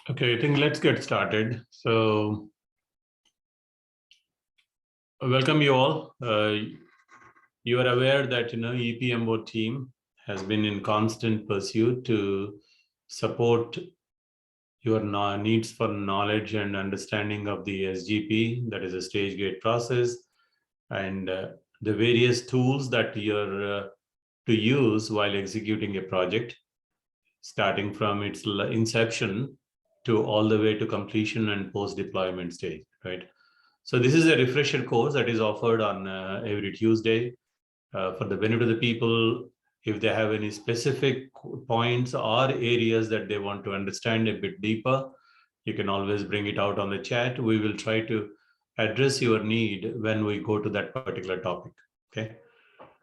Okay, I think let's get started. So, welcome you all. You are aware that EPMO team has been in constant pursuit to support your needs for knowledge and understanding of the SGP, that is a stage gate process, and the various tools that you're to use while executing a project, starting from its inception to all the way to completion and post-deployment stage, right? So this is a refresher course that is offered on every Tuesday for the benefit of the people. If they have any specific points or areas that they want to understand a bit deeper, you can always bring it out on the chat. We will try to address your need when we go to that particular topic, okay?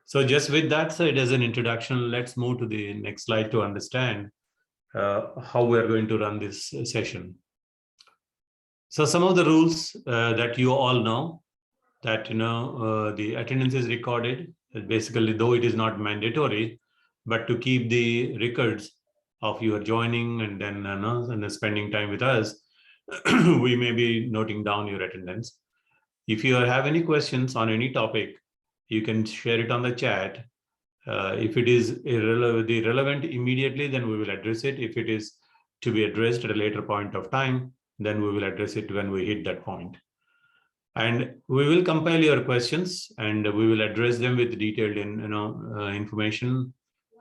So just with that said, as an introduction, let's move to the next slide to understand how we're going to run this session. So some of the rules that you all know, that the attendance is recorded, basically, though it is not mandatory, but to keep the records of your joining and then and spending time with us, we may be noting down your attendance. If you have any questions on any topic, you can share it on the chat. If it is relevant immediately, then we will address it. If it is to be addressed at a later point of time, then we will address it when we hit that point. And we will compile your questions and we will address them with detailed information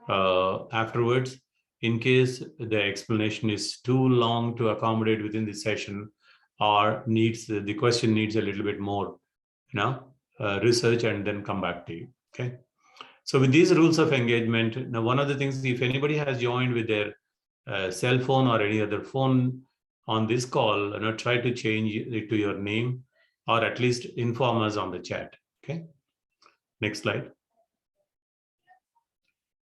afterwards. In case the explanation is too long to accommodate within the session, or the question needs a little bit more research, and then come back to you. Okay. So with these rules of engagement, now one of the things, if anybody has joined with their cell phone or any other phone on this call, try to change it to your name, or at least inform us on the chat. Okay. Next slide.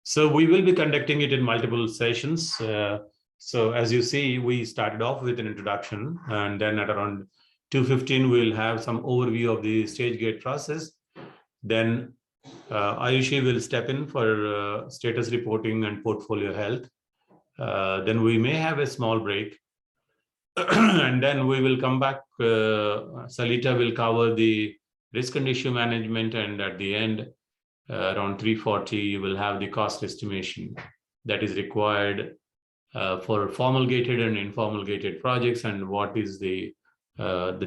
So we will be conducting it in multiple sessions. So as you see, we started off with an introduction, and then at around 2:15, we'll have some overview of the stage gate process. Then Ayushi will step in for status reporting and portfolio health. Then we may have a small break. And then we will come back. Salita will cover the risk and issue management. And at the end, around 3:40, you will have the cost estimation that is required for formal gated and informal gated projects, and what is the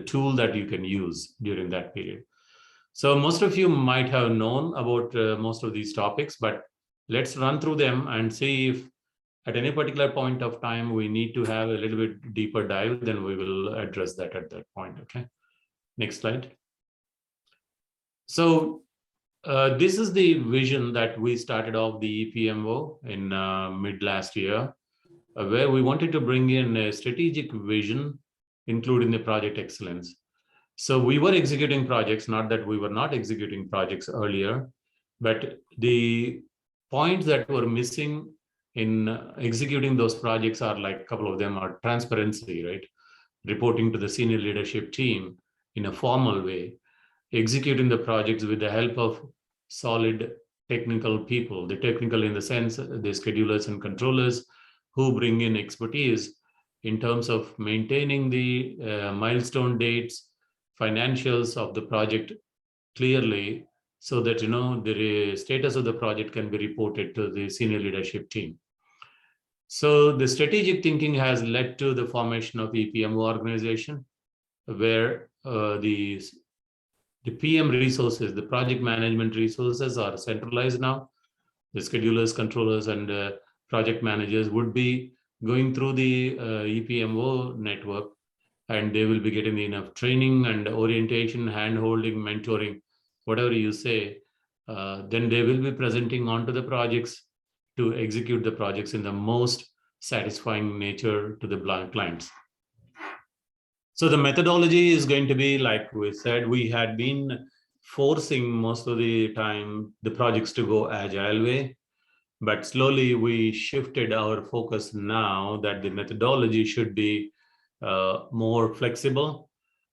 tool that you can use during that period. So most of you might have known about most of these topics, but let's run through them and see if at any particular point of time we need to have a little bit deeper dive, then we will address that at that point, okay? Next slide. So this is the vision that we started off the EPMO in mid last year, where we wanted to bring in a strategic vision, including the project excellence. So we were executing projects, not that we were not executing projects earlier, but the points that were missing in executing those projects are, like, a couple of them are transparency, right? Reporting to the senior leadership team in a formal way, executing the projects with the help of solid technical people, the technical in the sense, the schedulers and controllers who bring in expertise in terms of maintaining the milestone dates, financials of the project clearly, so that the status of the project can be reported to the senior leadership team. So the strategic thinking has led to the formation of EPMO organization, where the PM resources, the project management resources, are centralized now. The schedulers, controllers, and project managers would be going through the EPMO network, and they will be getting enough training and orientation, hand-holding, mentoring, whatever you say. Then they will be presenting onto the projects to execute the projects in the most satisfying nature to the clients. So the methodology is going to be, like we said, we had been forcing most of the time the projects to go agile way, but slowly we shifted our focus now that the methodology should be more flexible.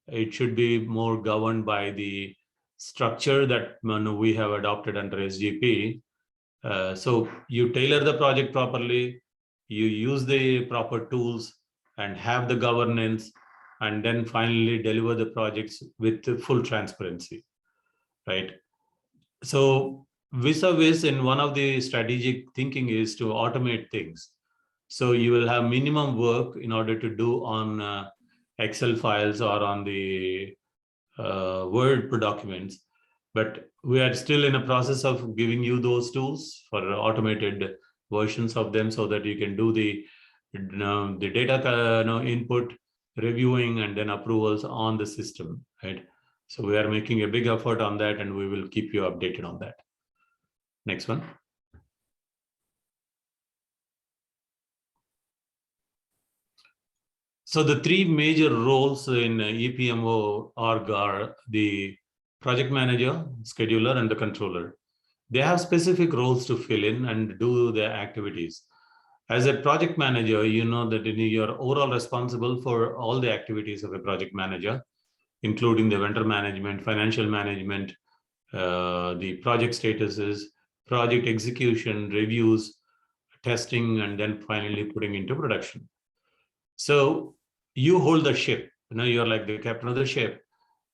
It should be more governed by the structure that we have adopted under SGP. So you tailor the project properly, you use the proper tools and have the governance, and then finally deliver the projects with full transparency, right? So vis-a-vis, in one of the strategic thinking is to automate things. So you will have minimum work in order to do on Excel files or on the Word documents. But we are still in a process of giving you those tools for automated versions of them so that you can do the data input, reviewing, and then approvals on the system, right? So we are making a big effort on that, and we will keep you updated on that. Next one. So the three major roles in EPMO are the project manager, scheduler, and the controller. They have specific roles to fill in and do their activities. As a project manager, you know that you're overall responsible for all the activities of a project manager, including the vendor management, financial management, the project statuses, project execution, reviews, testing, and then finally putting into production. So you hold the ship. You're like the captain of the ship.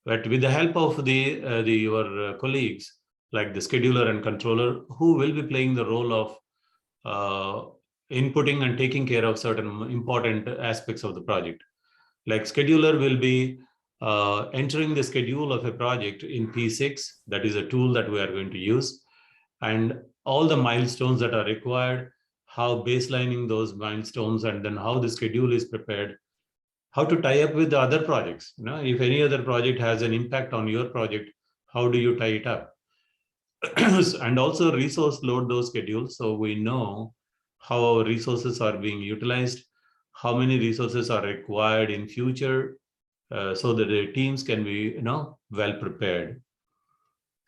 But with the help of your colleagues, like the scheduler and controller, who will be playing the role of inputting and taking care of certain important aspects of the project. Like scheduler will be entering the schedule of a project in P6, that is a tool that we are going to use, and all the milestones that are required, how baselining those milestones, and then how the schedule is prepared, how to tie up with the other projects. If any other project has an impact on your project, how do you tie it up? And also resource load those schedules so we know how our resources are being utilized, how many resources are required in future, so that the teams can be well prepared.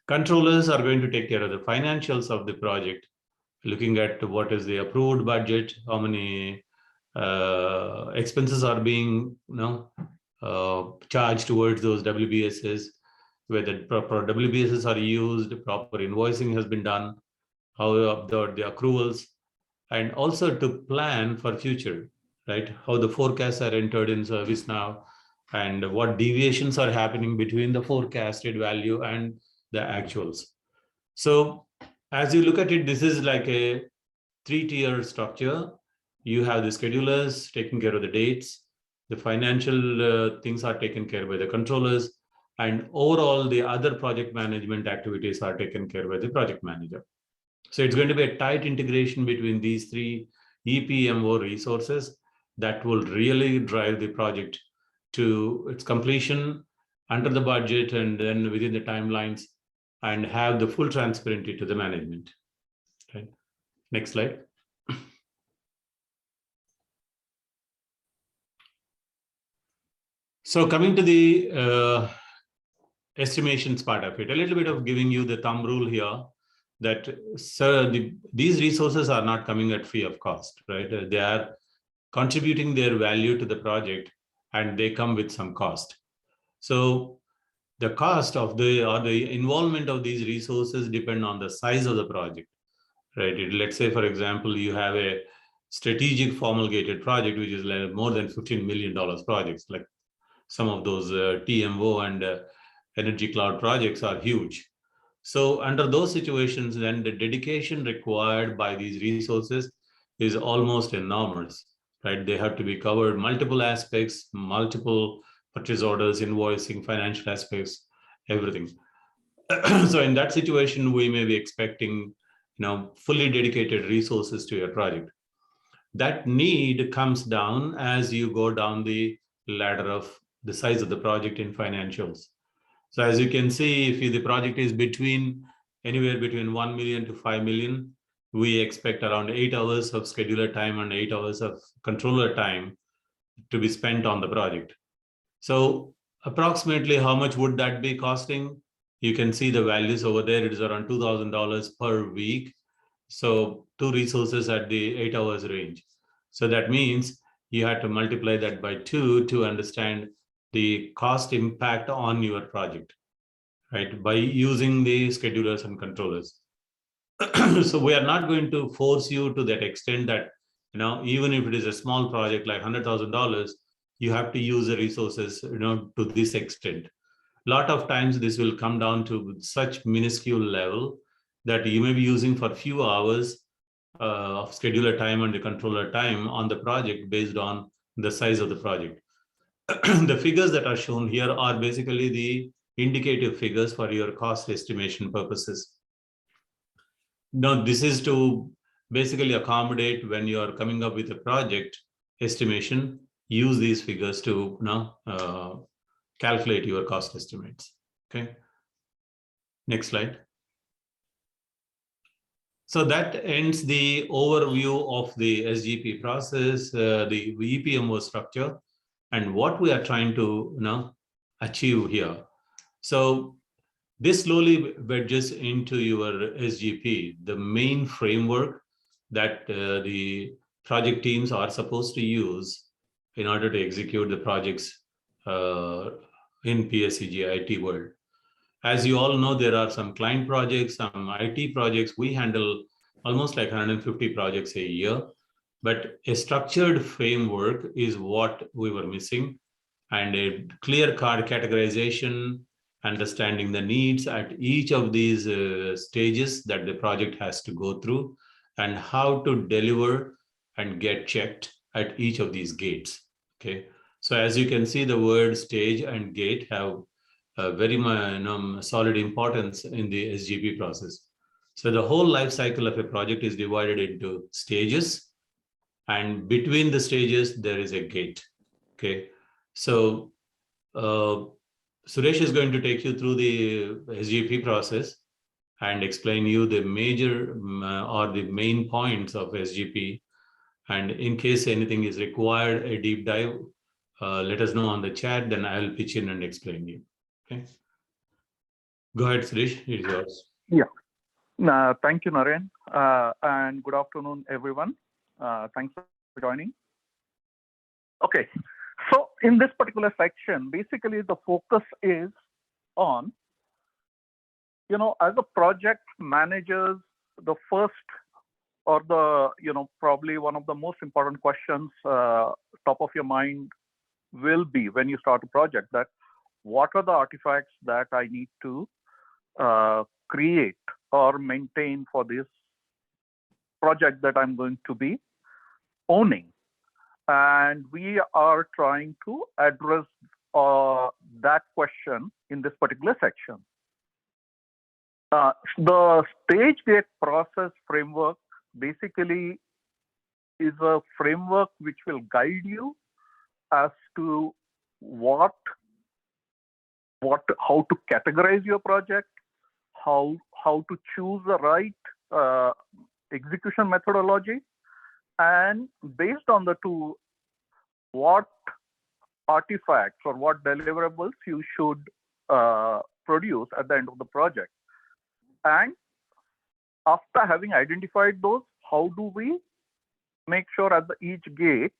Controllers are going to take care of the financials of the project, looking at what is the approved budget, how many expenses are being charged towards those WBSs, whether proper WBSs are used, proper invoicing has been done, how the accruals, and also to plan for future, right? How the forecasts are entered in service now, and what deviations are happening between the forecasted value and the actuals. So as you look at it, this is like a three-tier structure. You have the schedulers taking care of the dates, the financial things are taken care by the controllers, and overall the other project management activities are taken care by the project manager. So it's going to be a tight integration between these three EPMO resources that will really drive the project to its completion under the budget and then within the timelines, and have the full transparency to the management. Okay. Next slide. So coming to the estimations part of it, a little bit of giving you the thumb rule here, that these resources are not coming at free of cost, right? They are contributing their value to the project, and they come with some cost. So the cost of the involvement of these resources depend on the size of the project, right? Let's say, for example, you have a strategic formal gated project, which is like more than $15 million projects, like some of those TMO and energy cloud projects are huge. So under those situations, then the dedication required by these resources is almost enormous, right? They have to be covered multiple aspects, multiple purchase orders, invoicing, financial aspects, everything. So in that situation, we may be expecting fully dedicated resources to your project. That need comes down as you go down the ladder of the size of the project in financials. So as you can see, if the project is anywhere between 1 million to 5 million, we expect around 8 hours of scheduler time and 8 hours of controller time to be spent on the project. So approximately how much would that be costing? You can see the values over there. It is around $2,000 per week. So 2 resources at the 8 hours range. So that means you have to multiply that by 2 to understand the cost impact on your project, right? By using the schedulers and controllers. So we are not going to force you to that extent that Even if it is a small project like $100,000, you have to use the resources, to this extent. A lot of times this will come down to such minuscule level that you may be using for a few hours of scheduler time and the controller time on the project based on the size of the project. The figures that are shown here are basically the indicative figures for your cost estimation purposes. Now, this is to basically accommodate when you are coming up with a project estimation, use these figures to calculate your cost estimates. Okay. Next slide. So that ends the overview of the SGP process, the EPMO structure, and what we are trying to achieve here. So this slowly wedges into your SGP, the main framework that the project teams are supposed to use in order to execute the projects in PSEG IT world. As you all know, there are some client projects, some IT projects. We handle almost like 150 projects a year, but a structured framework is what we were missing, and a clear categorization, understanding the needs at each of these stages that the project has to go through, and how to deliver and get checked at each of these gates. Okay, so as you can see, the word stage and gate have a very solid importance in the SGP process. So the whole life cycle of a project is divided into stages, and between the stages there is a gate. Okay, so Suresh is going to take you through the SGP process and explain you the major or the main points of SGP. And in case anything is required, a deep dive, let us know on the chat, then I'll pitch in and explain you. Okay. Go ahead, Suresh, it is yours. Yeah. Thank you, Naren. And good afternoon, everyone. Thanks for joining. Okay. So in this particular section, basically the focus is on, as a project managers, the first or the, probably one of the most important questions top of your mind will be when you start a project, that what are the artifacts that I need to create or maintain for this project that I'm going to be owning. And we are trying to address that question in this particular section. The stage gate process framework basically is a framework which will guide you as to how to categorize your project, how to choose the right execution methodology, and based on the two, what artifacts or what deliverables you should produce at the end of the project. And after having identified those, how do we make sure at each gate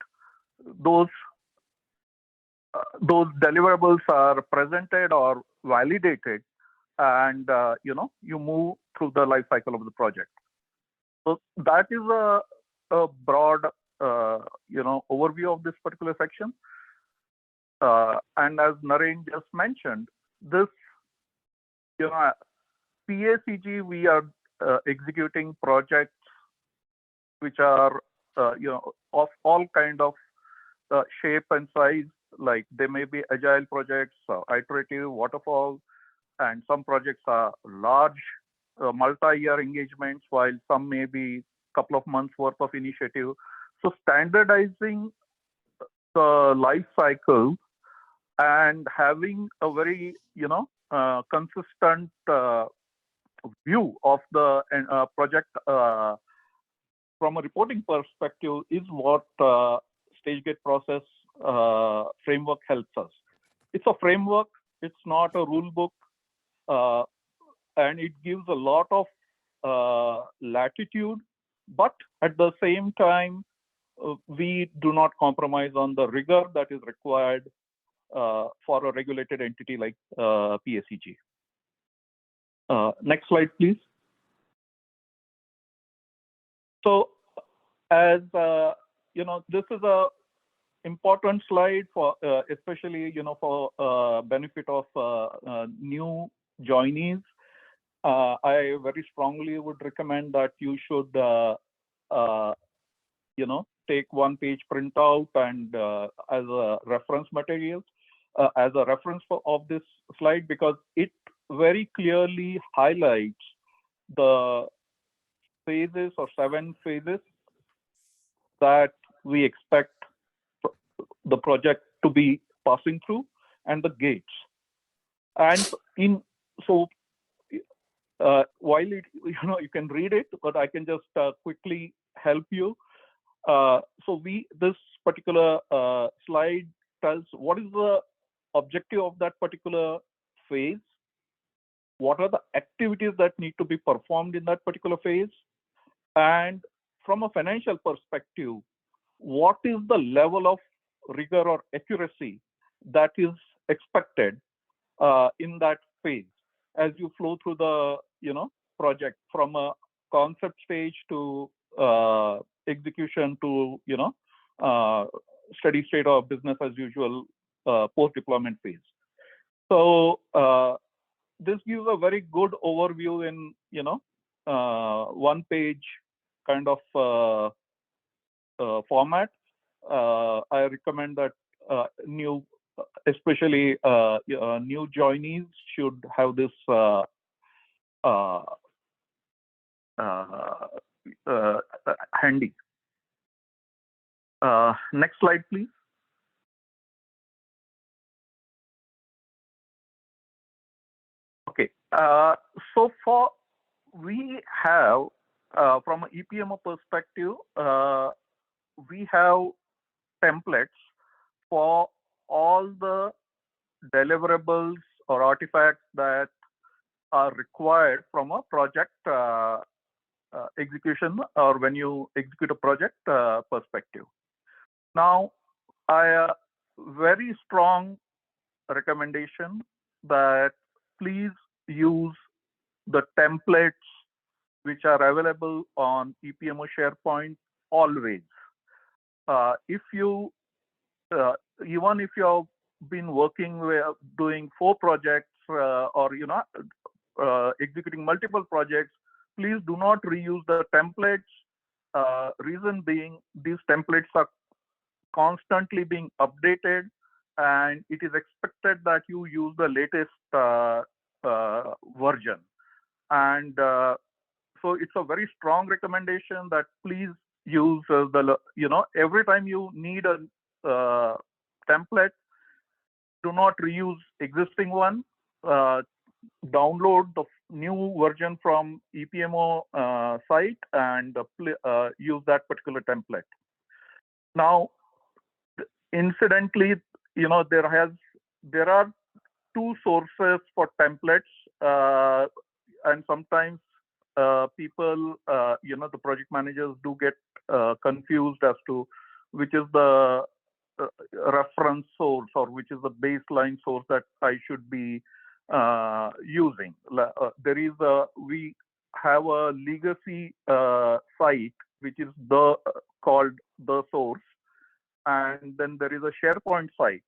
those deliverables are presented or validated, and you move through the life cycle of the project. So that is a broad overview of this particular section. And as Naren just mentioned, this PACG, we are executing projects which are of all kind of shape and size. Like they may be agile projects, iterative, waterfall, and some projects are large multi-year engagements, while some may be a couple of months worth of initiative. So standardizing the life cycle and having a very consistent view of the project from a reporting perspective is what stage gate process framework helps us. It's a framework, it's not a rule book, and it gives a lot of latitude, but at the same time, we do not compromise on the rigor that is required for a regulated entity like PACG. Next slide, please. So as this is a important slide for especially for benefit of new joinees. I very strongly would recommend that you should take one page printout and as a reference material, as a reference of this slide, because it very clearly highlights the phases or 7 phases that we expect the project to be passing through, and the gates. And while you can read it, but I can just quickly help you. This particular slide tells what is the objective of that particular phase, what are the activities that need to be performed in that particular phase, and from a financial perspective, what is the level of rigor or accuracy that is expected in that phase as you flow through the project from a concept stage to execution to steady state of business as usual post deployment phase. So this gives a very good overview in one page kind of format. I recommend that especially new joinees should have this handy. Next slide, please. Okay. So we have from an EPMO perspective, we have templates for all the deliverables or artifacts that are required from a project execution or when you execute a project perspective. Now, very strong recommendation that please use the templates which are available on EPMO SharePoint always. If you even if you have been working with doing 4 projects or executing multiple projects, please do not reuse the templates. Reason being, these templates are constantly being updated, and it is expected that you use the latest version. And so it's a very strong recommendation that please use every time you need a template, do not reuse existing one. Download the new version from EPMO site and use that particular template. Now, incidentally, there are 2 sources for templates, and sometimes people, the project managers do get confused as to which is the reference source or which is the baseline source that I should be using. We have a legacy site which is called the source, and then there is a SharePoint site.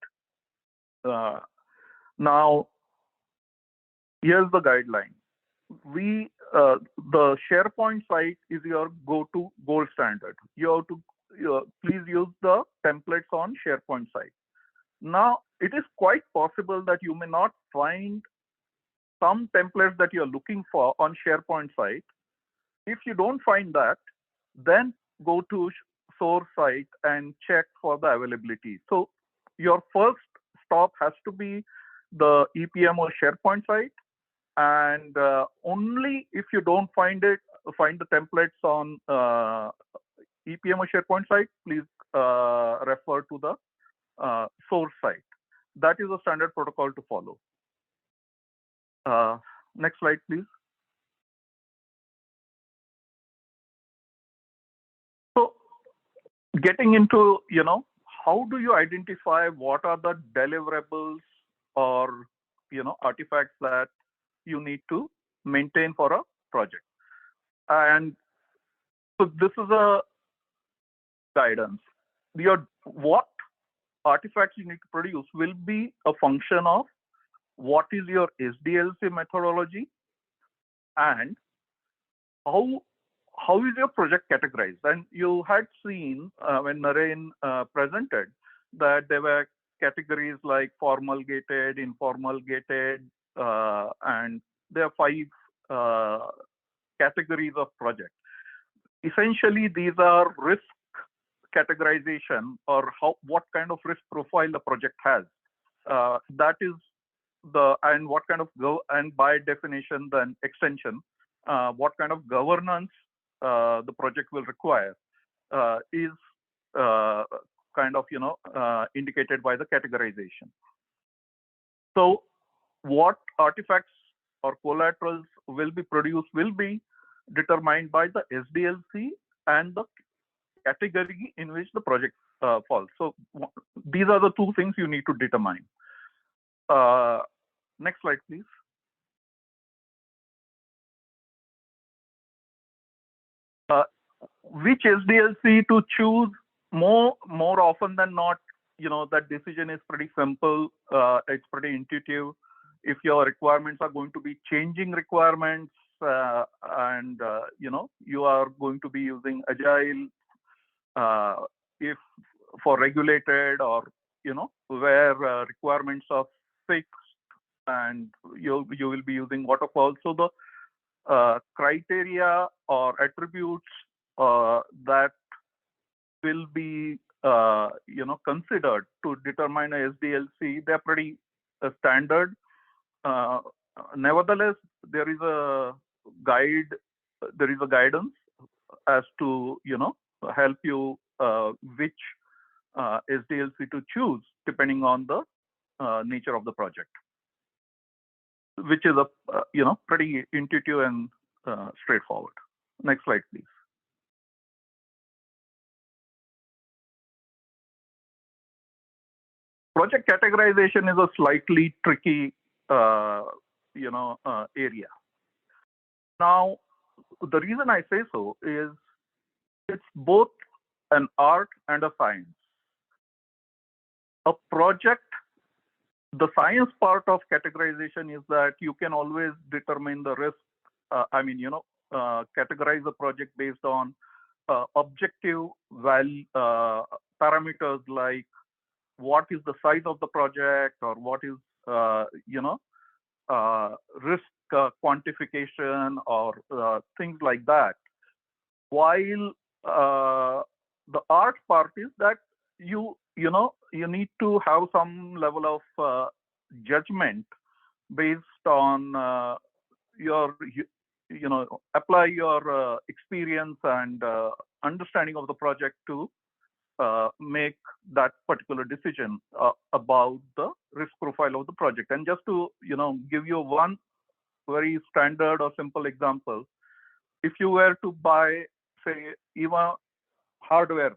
Now, here's the guideline. The SharePoint site is your go-to gold standard. You have to please use the templates on SharePoint site. Now, it is quite possible that you may not find some templates that you're looking for on SharePoint site. If you don't find that, then go to source site and check for the availability. So your first stop has to be the EPMO SharePoint site, and only if you don't find the templates on EPMO SharePoint site, please refer to the source site. That is a standard protocol to follow. Next slide, please. So getting into, how do you identify what are the deliverables or, artifacts that you need to maintain for a project? And so this is a guidance. What artifacts you need to produce will be a function of what is your SDLC methodology and how is your project categorized. And you had seen when Naren presented that there were categories like formal gated, informal gated, and there are 5 categories of project. Essentially, these are risk categorization or what kind of risk profile the project has. That is and what kind of and by definition, then extension, what kind of governance the project will require is kind of indicated by the categorization. So what artifacts or collaterals will be produced will be determined by the SDLC and the category in which the project falls. So these are the 2 things you need to determine. Next slide, please. Which SDLC to choose? More often than not, that decision is pretty simple. It's pretty intuitive. If your requirements are going to be changing requirements, and you are going to be using agile, if for regulated or where requirements are fixed, and you will be using waterfall. So the criteria or attributes that will be considered to determine a SDLC, they're pretty standard. Nevertheless, there is a guidance as to help you which SDLC to choose depending on the nature of the project, which is a pretty intuitive and straightforward. Next slide, please. Project categorization is a slightly tricky area. Now, the reason I say so is it's both an art and a science. A project, the science part of categorization is that you can always determine the risk. Categorize the project based on objective parameters like what is the size of the project or what is risk quantification or things like that. While the art part is that you need to have some level of judgment based on your apply your experience and understanding of the project to make that particular decision about the risk profile of the project. And just to give you one very standard or simple example, if you were to buy, say, even hardware,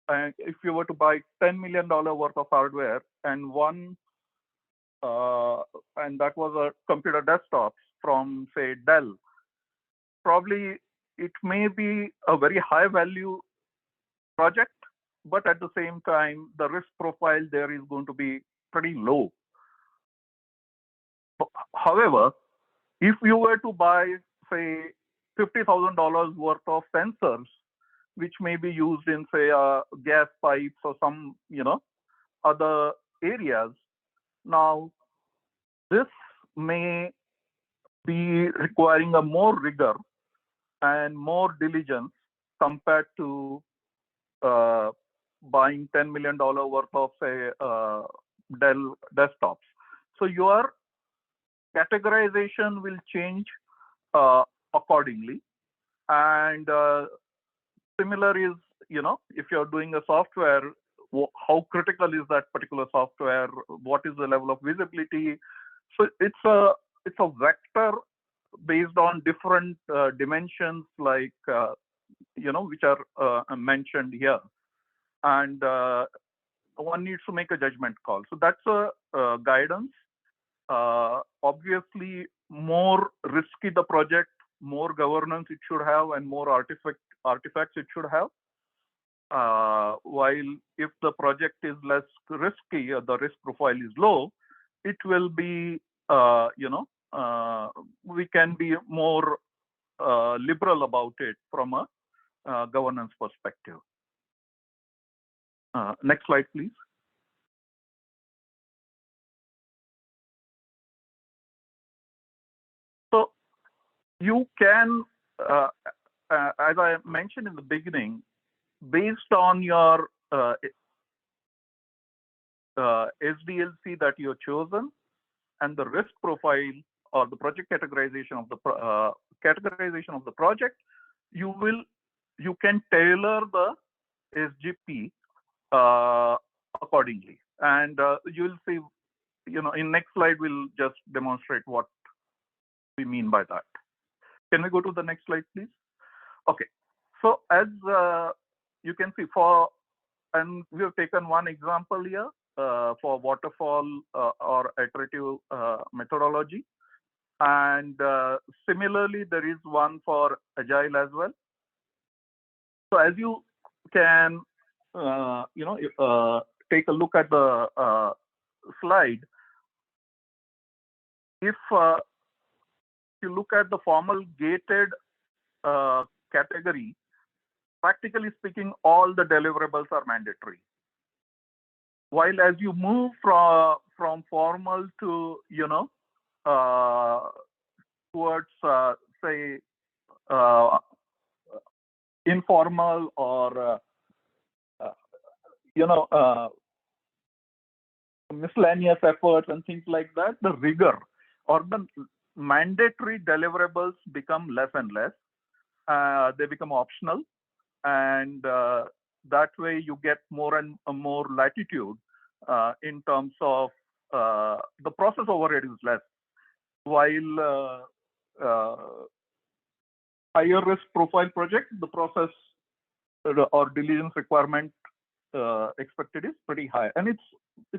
and if you were to buy $10 million worth of hardware and and that was a computer desktop from, say, Dell, probably it may be a very high value project, but at the same time, the risk profile there is going to be pretty low. However, if you were to buy, say, $50,000 worth of sensors, which may be used in, say, gas pipes or some, other areas, now this may be requiring a more rigor and more diligence compared to buying $10 million worth of, say, Dell desktops. So your categorization will change accordingly. And similar is, if you're doing a software, how critical is that particular software? What is the level of visibility? So it's a vector based on different dimensions, like which are mentioned here, and one needs to make a judgment call. So that's a guidance. Obviously, more risky the project, more governance it should have, and more artifacts it should have. while if the project is less risky or the risk profile is low, it will be, we can be more liberal about it from a governance perspective. Next slide, please. So you can, as I mentioned in the beginning, based on your SDLC that you've chosen and the risk profile or the project categorization of the project, you can tailor the SGP accordingly. And you'll see, in next slide we'll just demonstrate what we mean by that. Can we go to the next slide, please? Okay. So as you can see, and we have taken one example here for waterfall or iterative methodology. And similarly, there is one for agile as well. So as you can, take a look at the slide. If you look at the formal gated category, practically speaking, all the deliverables are mandatory. While as you move from formal to, towards, say, informal or, miscellaneous efforts and things like that, the rigor or the mandatory deliverables become less and less. They become optional. And that way you get more and more latitude in terms of the process overhead is less. While higher risk profile project, the process or diligence requirement expected is pretty high, and it's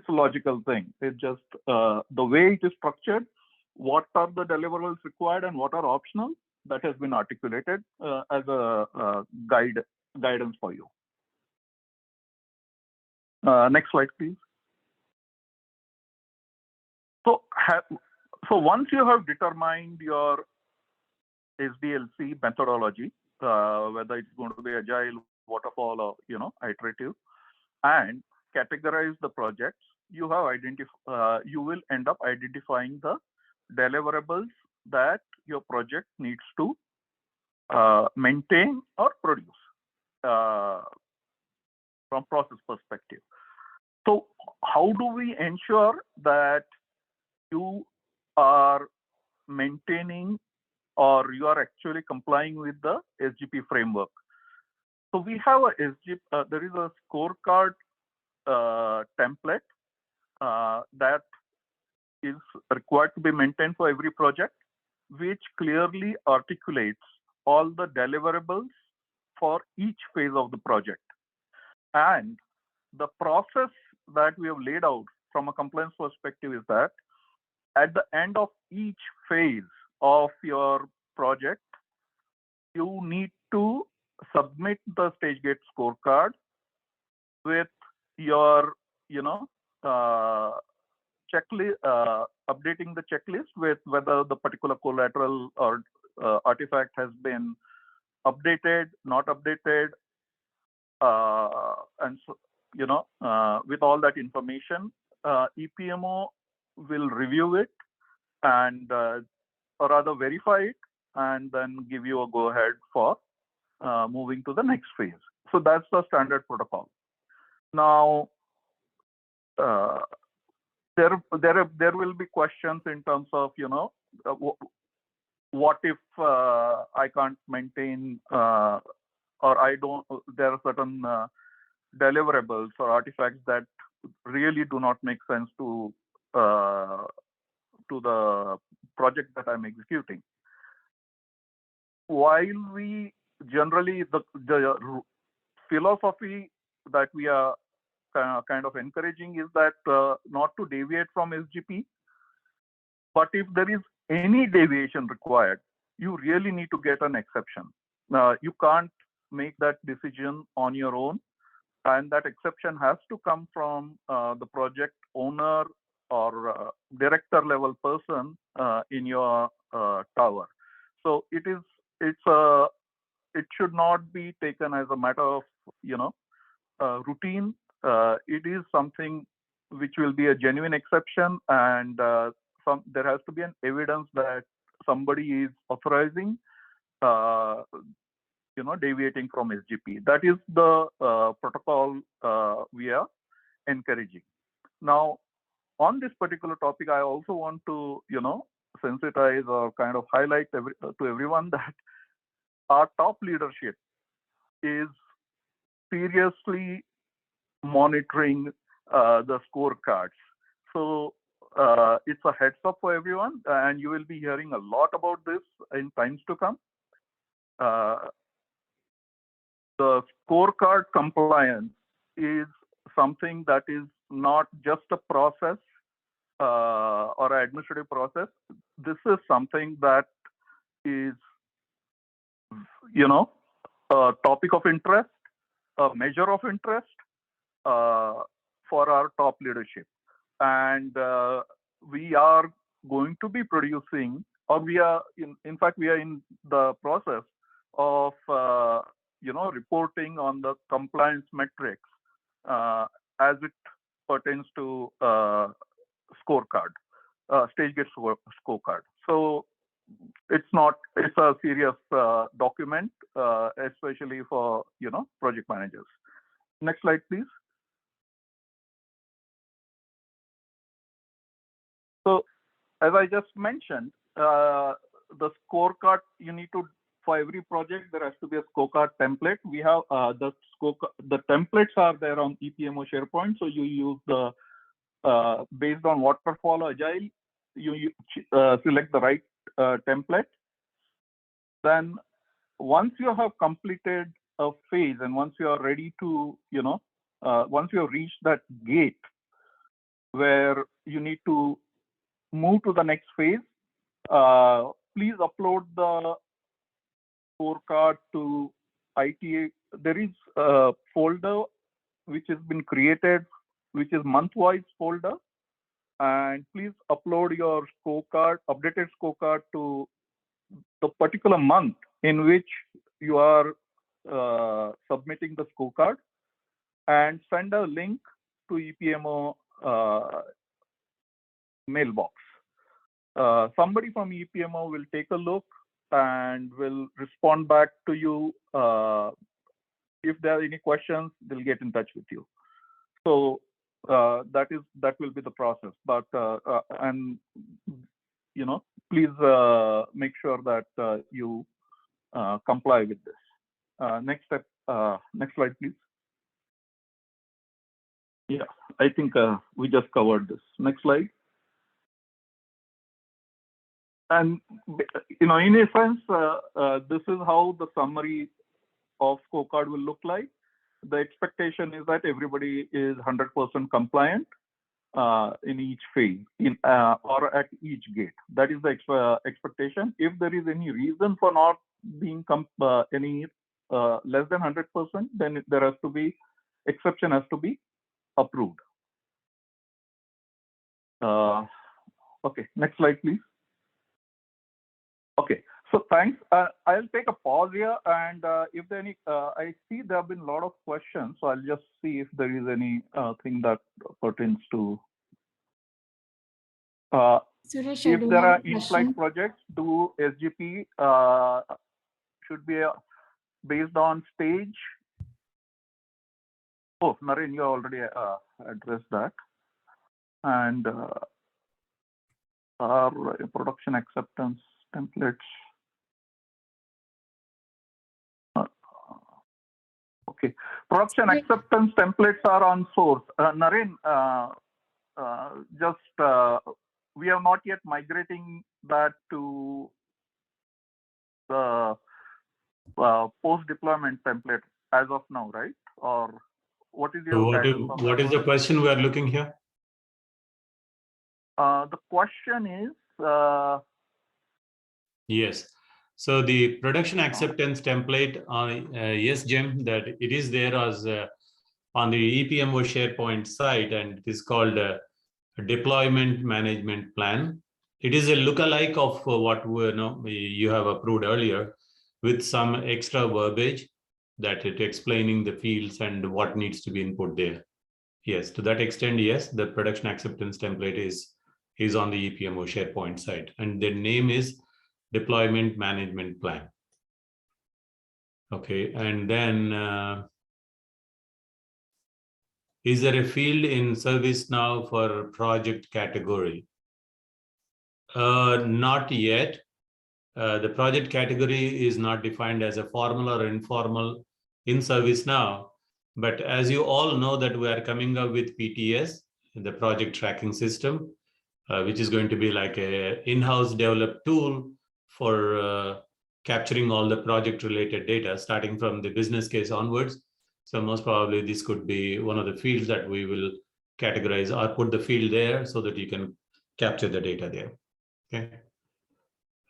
a logical thing. It's just the way it is structured. What are the deliverables required and what are optional? That has been articulated as a guidance for you. Next slide, please. So once you have determined your SDLC methodology, whether it's going to be agile, waterfall, or iterative, and categorize the projects, you will end up identifying the deliverables that your project needs to maintain or produce from process perspective. So how do we ensure that you are maintaining or you are actually complying with the SGP framework? So we have a SGP, there is a scorecard template that is required to be maintained for every project, which clearly articulates all the deliverables for each phase of the project. And the process that we have laid out from a compliance perspective is that at the end of each phase of your project, you need to submit the stage gate scorecard with your, checklist, updating the checklist with whether the particular collateral or artifact has been updated, not updated, and so, with all that information, EPMO will review it and or rather verify it and then give you a go ahead for moving to the next phase. So that's the standard protocol. Now, there will be questions in terms of, what if I can't maintain or I don't, there are certain deliverables or artifacts that really do not make sense to the project that I'm executing. While we generally, the philosophy that we are kind of encouraging is that not to deviate from SGP, but if there is any deviation required, you really need to get an exception. You can't make that decision on your own. and that exception has to come from the project owner or director level person in your tower. So it should not be taken as a matter of routine. It is something which will be a genuine exception, and there has to be an evidence that somebody is authorizing deviating from SGP. That is the protocol we are encouraging. Now, on this particular topic, I also want to, sensitize or kind of highlight to everyone that our top leadership is seriously monitoring the scorecards. So it's a heads up for everyone, and you will be hearing a lot about this in times to come. The scorecard compliance is something that is not just a process or an administrative process. This is something that is, a topic of interest, a measure of interest for our top leadership. And we are going to be producing, or we are, in fact, we are in the process of, reporting on the compliance metrics as it pertains to scorecard, stage gate scorecard. So it's a serious document, especially for, project managers. Next slide, please. So as I just mentioned, the scorecard, you need to, for every project, there has to be a scorecard template. We have the templates are there on EPMO SharePoint. So you use the, based on waterfall agile, you select the right template. Then once you have completed a phase and once you are ready to, once you have reached that gate where you need to move to the next phase, please upload the scorecard to IT. There is a folder which has been created, which is month-wise folder, and please upload your scorecard, updated scorecard, to the particular month in which you are submitting the scorecard, and send a link to EPMO mailbox. Somebody from EPMO will take a look and will respond back to you. If there are any questions, they'll get in touch with you. So that will be the process. But and please make sure that you comply with this. Next step. Next slide, please. Yeah, I think we just covered this. Next slide. And in a sense, this is how the summary of scorecard will look like. The expectation is that everybody is 100% compliant in each phase, or at each gate. That is the expectation. If there is any reason for not being any less than 100%, then there has to be exception has to be approved. Okay, next slide, please. Okay, so thanks. I'll take a pause here, and if there are any, I see there have been a lot of questions, so I'll just see if there is any thing that pertains to. Suresh, if there are in-flight projects, do SGP should be based on stage? Oh, Naren, you already addressed that. And our production acceptance templates. Okay, production acceptance templates are on source. Naren, we are not yet migrating that to the post-deployment template as of now, right? Or what is your guidance? What is the question we are looking here? The question is. Yes. So the production acceptance template, yes, Jim, that it is there as on the EPMO SharePoint site, and it is called a deployment management plan. It is a lookalike of what you have approved earlier, with some extra verbiage that it explaining the fields and what needs to be input there. Yes, to that extent, yes, the production acceptance template is on the EPMO SharePoint site, and the name is deployment management plan. Okay, and then is there a field in ServiceNow for project category? Not yet. The project category is not defined as a formal or informal in ServiceNow. But as you all know that we are coming up with PTS, the project tracking system, which is going to be like a in-house developed tool for capturing all the project related data, starting from the business case onwards. So most probably this could be one of the fields that we will categorize or put the field there so that you can capture the data there. Okay.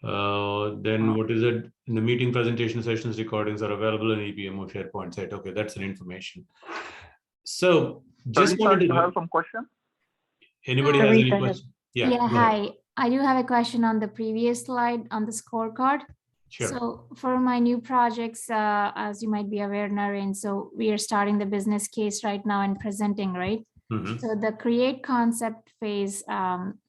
Then what is it? In the meeting presentation sessions recordings are available in EPMO SharePoint site. Okay, that's an information. So just wanted to have some questions. Anybody has any questions? Yeah, hi. I do have a question on the previous slide on the scorecard. Sure. So for my new projects, as you might be aware, Naren, so we are starting the business case right now and presenting, right? Mm-hmm. So the create concept phase,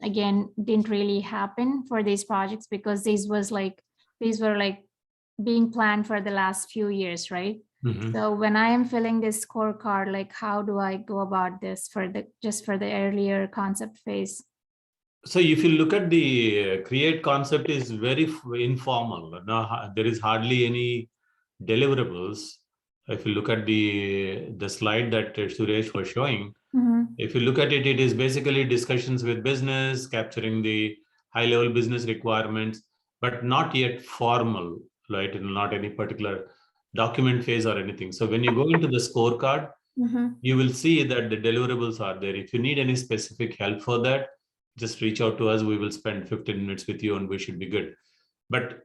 again, didn't really happen for these projects because these were like being planned for the last few years, right? Mm-hmm. So when I am filling this scorecard, like how do I go about this for the earlier concept phase? So if you look at the create concept is very informal. Now, there is hardly any deliverables. If you look at the slide that Suresh was showing, if you look at it, it is basically discussions with business, capturing the high-level business requirements, but not yet formal, right? Not any particular document phase or anything. So when you go into the scorecard, you will see that the deliverables are there. If you need any specific help for that, just reach out to us. We will spend 15 minutes with you and we should be good. But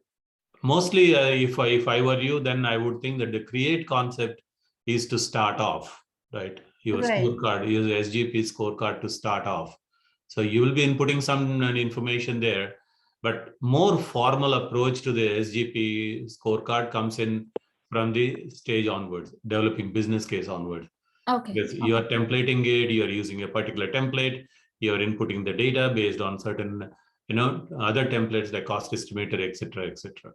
mostly if I were you, then I would think that the create concept is to start off, right? Your scorecard, use the SGP scorecard to start off. So you will be inputting some information there, but more formal approach to the SGP scorecard comes in from the stage onwards, developing business case onwards. Okay. Because you are templating it, you are using a particular template, you are inputting the data based on certain, other templates like cost estimator, etc., etc.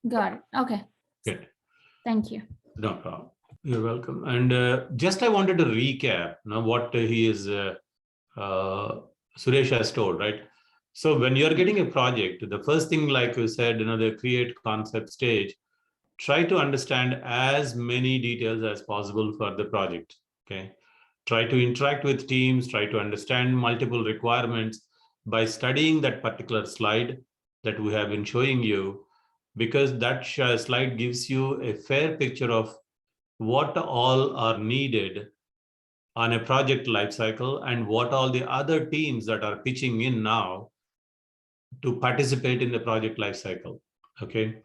Got it. Okay. Good. Thank you. No problem. You're welcome. And just I wanted to recap now what he is, Suresh has told, right? So when you're getting a project, the first thing, like you said, the create concept stage, try to understand as many details as possible for the project. Okay. Try to interact with teams, try to understand multiple requirements by studying that particular slide that we have been showing you, because that slide gives you a fair picture of what all are needed on a project lifecycle and what all the other teams that are pitching in now to participate in the project lifecycle. Okay.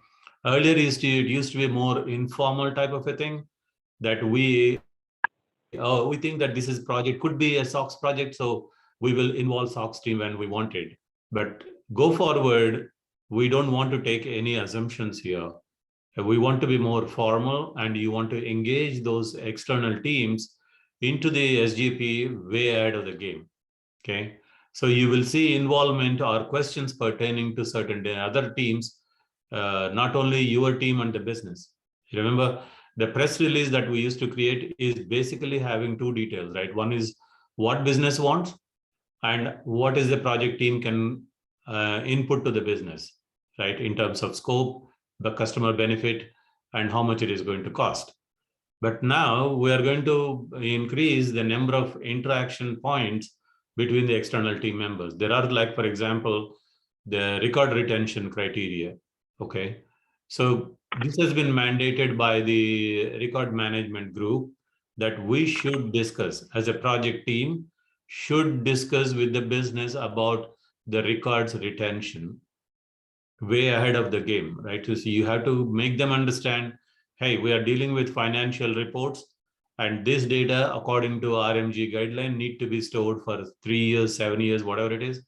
Earlier, it used to be a more informal type of a thing that we think that this project could be a SOX project, so we will involve SOX team when we want it. But go forward, we don't want to take any assumptions here. We want to be more formal, and you want to engage those external teams into the SGP way ahead of the game. Okay, so you will see involvement or questions pertaining to certain other teams, not only your team and the business. Remember, the press release that we used to create is basically having two details, right? One is what business wants and what is the project team can input to the business, right? In terms of scope, the customer benefit, and how much it is going to cost. But now we are going to increase the number of interaction points between the external team members. There are, like, for example, the record retention criteria. Okay. So this has been mandated by the record management group that we should discuss as a project team, should discuss with the business about the records retention way ahead of the game, right? So you have to make them understand, hey, we are dealing with financial reports. And this data, according to RMG guideline, need to be stored for 3 years, 7 years, whatever it is.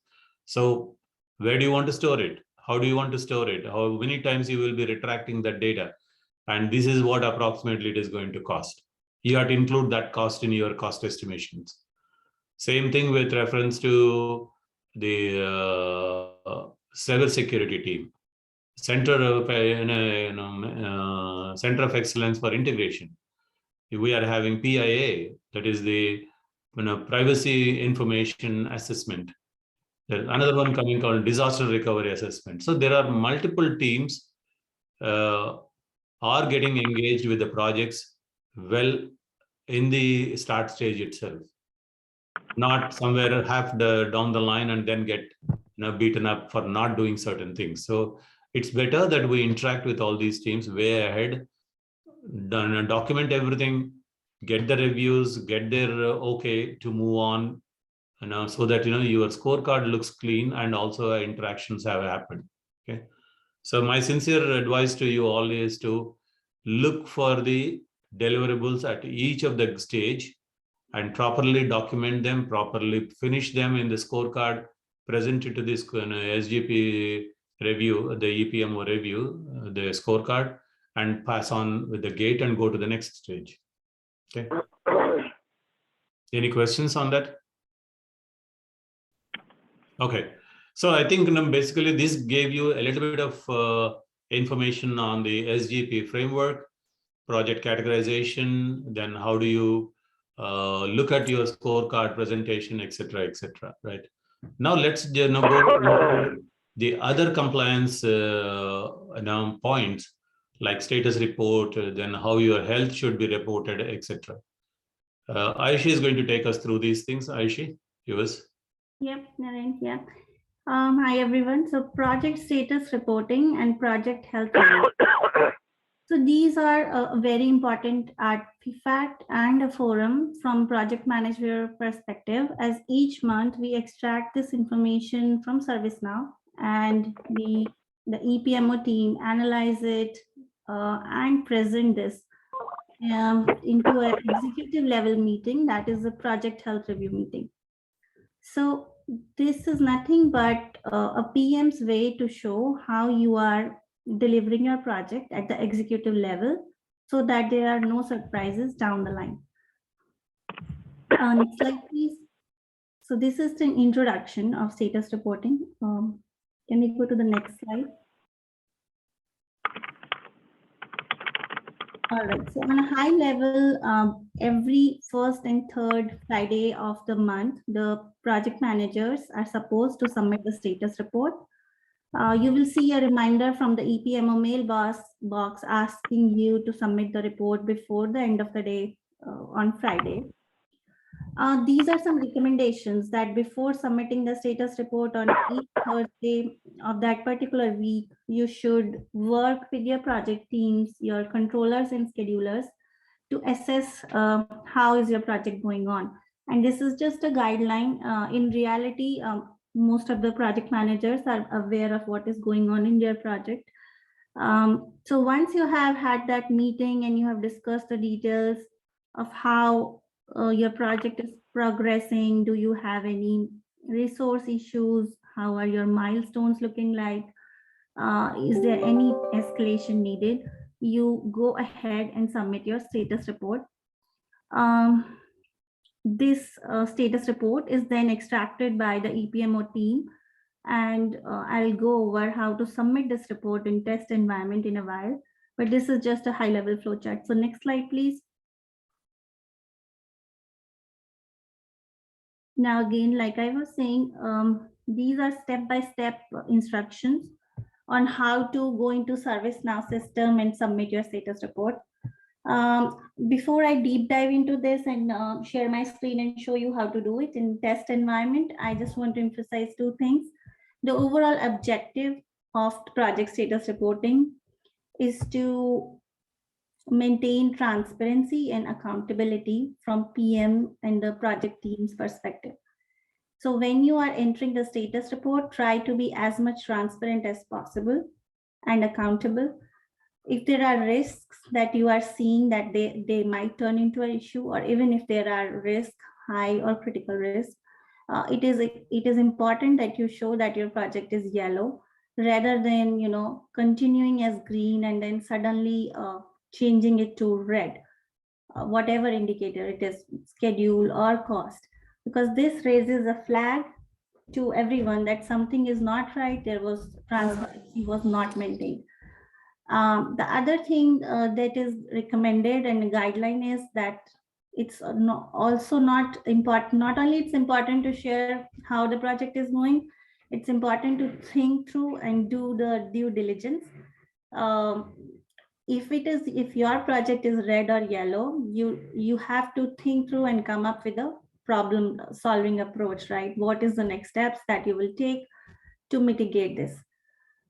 So where do you want to store it? How do you want to store it? How many times you will be retracting that data? And this is what approximately it is going to cost. You have to include that cost in your cost estimations. Same thing with reference to the cyber security team, Center of Center of Excellence for Integration. We are having PIA, that is the privacy information assessment. There's another one coming called disaster recovery assessment. So there are multiple teams are getting engaged with the projects well in the start stage itself, not somewhere half down the line and then get beaten up for not doing certain things. So it's better that we interact with all these teams way ahead, document everything, get the reviews, get their okay to move on, so that your scorecard looks clean and also interactions have happened. Okay, so my sincere advice to you all is to look for the deliverables at each of the stage and properly document them, properly finish them in the scorecard, present it to this SGP review, the EPMO review, the scorecard, and pass on with the gate and go to the next stage. Okay. Any questions on that? Okay. So I think basically this gave you a little bit of information on the SGP framework, project categorization, then how do you look at your scorecard presentation, etc., right? Now let's go into the other compliance points like status report, then how your health should be reported, etc. Aishi is going to take us through these things. Aishi, yours. Yep, Naren, yeah. Hi everyone. So project status reporting and project health review. So these are a very important artifact and a forum from project manager perspective, as each month we extract this information from ServiceNow and the EPMO team analyze it and present this into an executive level meeting, that is a project health review meeting. So this is nothing but a PM's way to show how you are delivering your project at the executive level so that there are no surprises down the line. Next slide, please. So this is an introduction of status reporting. Can we go to the next slide? All right, so on a high level, every first and third Friday of the month, the project managers are supposed to submit the status report. You will see a reminder from the EPMO mailbox asking you to submit the report before the end of the day on Friday. These are some recommendations that before submitting the status report on each Thursday of that particular week, you should work with your project teams, your controllers and schedulers to assess how is your project going on. And this is just a guideline. In reality, most of the project managers are aware of what is going on in their project. So once you have had that meeting and you have discussed the details of how your project is progressing, do you have any resource issues, how are your milestones looking like, is there any escalation needed, you go ahead and submit your status report. This status report is then extracted by the EPMO team, and I'll go over how to submit this report in test environment in a while, but this is just a high level flowchart. So next slide, please. Now, again, like I was saying, these are step-by-step instructions on how to go into ServiceNow system and submit your status report. Before I deep dive into this and share my screen and show you how to do it in test environment, I just want to emphasize two things. The overall objective of project status reporting is to maintain transparency and accountability from PM and the project team's perspective. So when you are entering the status report, try to be as much transparent as possible and accountable. If there are risks that you are seeing that they might turn into an issue, or even if there are risk, high or critical risk, it is important that you show that your project is yellow, rather than continuing as green and then suddenly changing it to red, whatever indicator it is, schedule or cost, because this raises a flag to everyone that something is not right. There was transparency was not maintained. The other thing that is recommended and guideline is that it's also not important. Not only it's important to share how the project is going, it's important to think through and do the due diligence. If your project is red or yellow, you have to think through and come up with a problem solving approach, right? What is the next steps that you will take to mitigate this?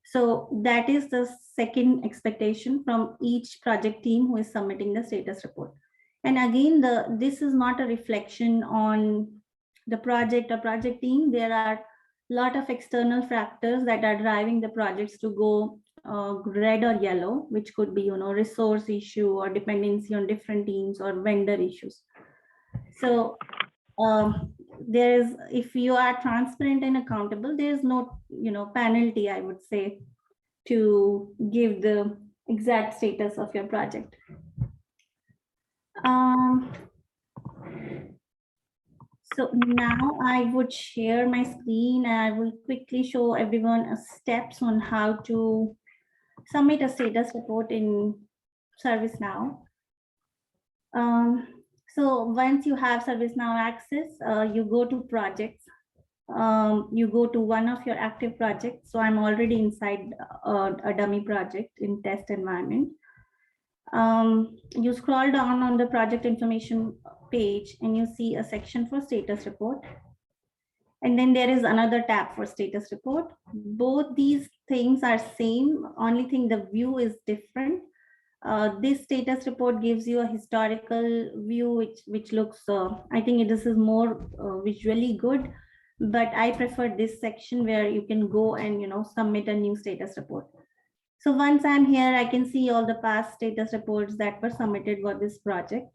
So that is the second expectation from each project team who is submitting the status report. And again, this is not a reflection on the project or project team. There are a lot of external factors that are driving the projects to go red or yellow, which could be, resource issue or dependency on different teams or vendor issues. So there is, if you are transparent and accountable, there is no, penalty, I would say, to give the exact status of your project. So now I would share my screen and I will quickly show everyone steps on how to submit a status report in ServiceNow. So once you have ServiceNow access, you go to projects. You go to one of your active projects. So I'm already inside a dummy project in test environment. You scroll down on the project information page and you see a section for status report. And then there is another tab for status report. Both these things are same, only thing the view is different. This status report gives you a historical view, which looks, I think this is more visually good, but I prefer this section where you can go and submit a new status report. So once I'm here, I can see all the past status reports that were submitted for this project.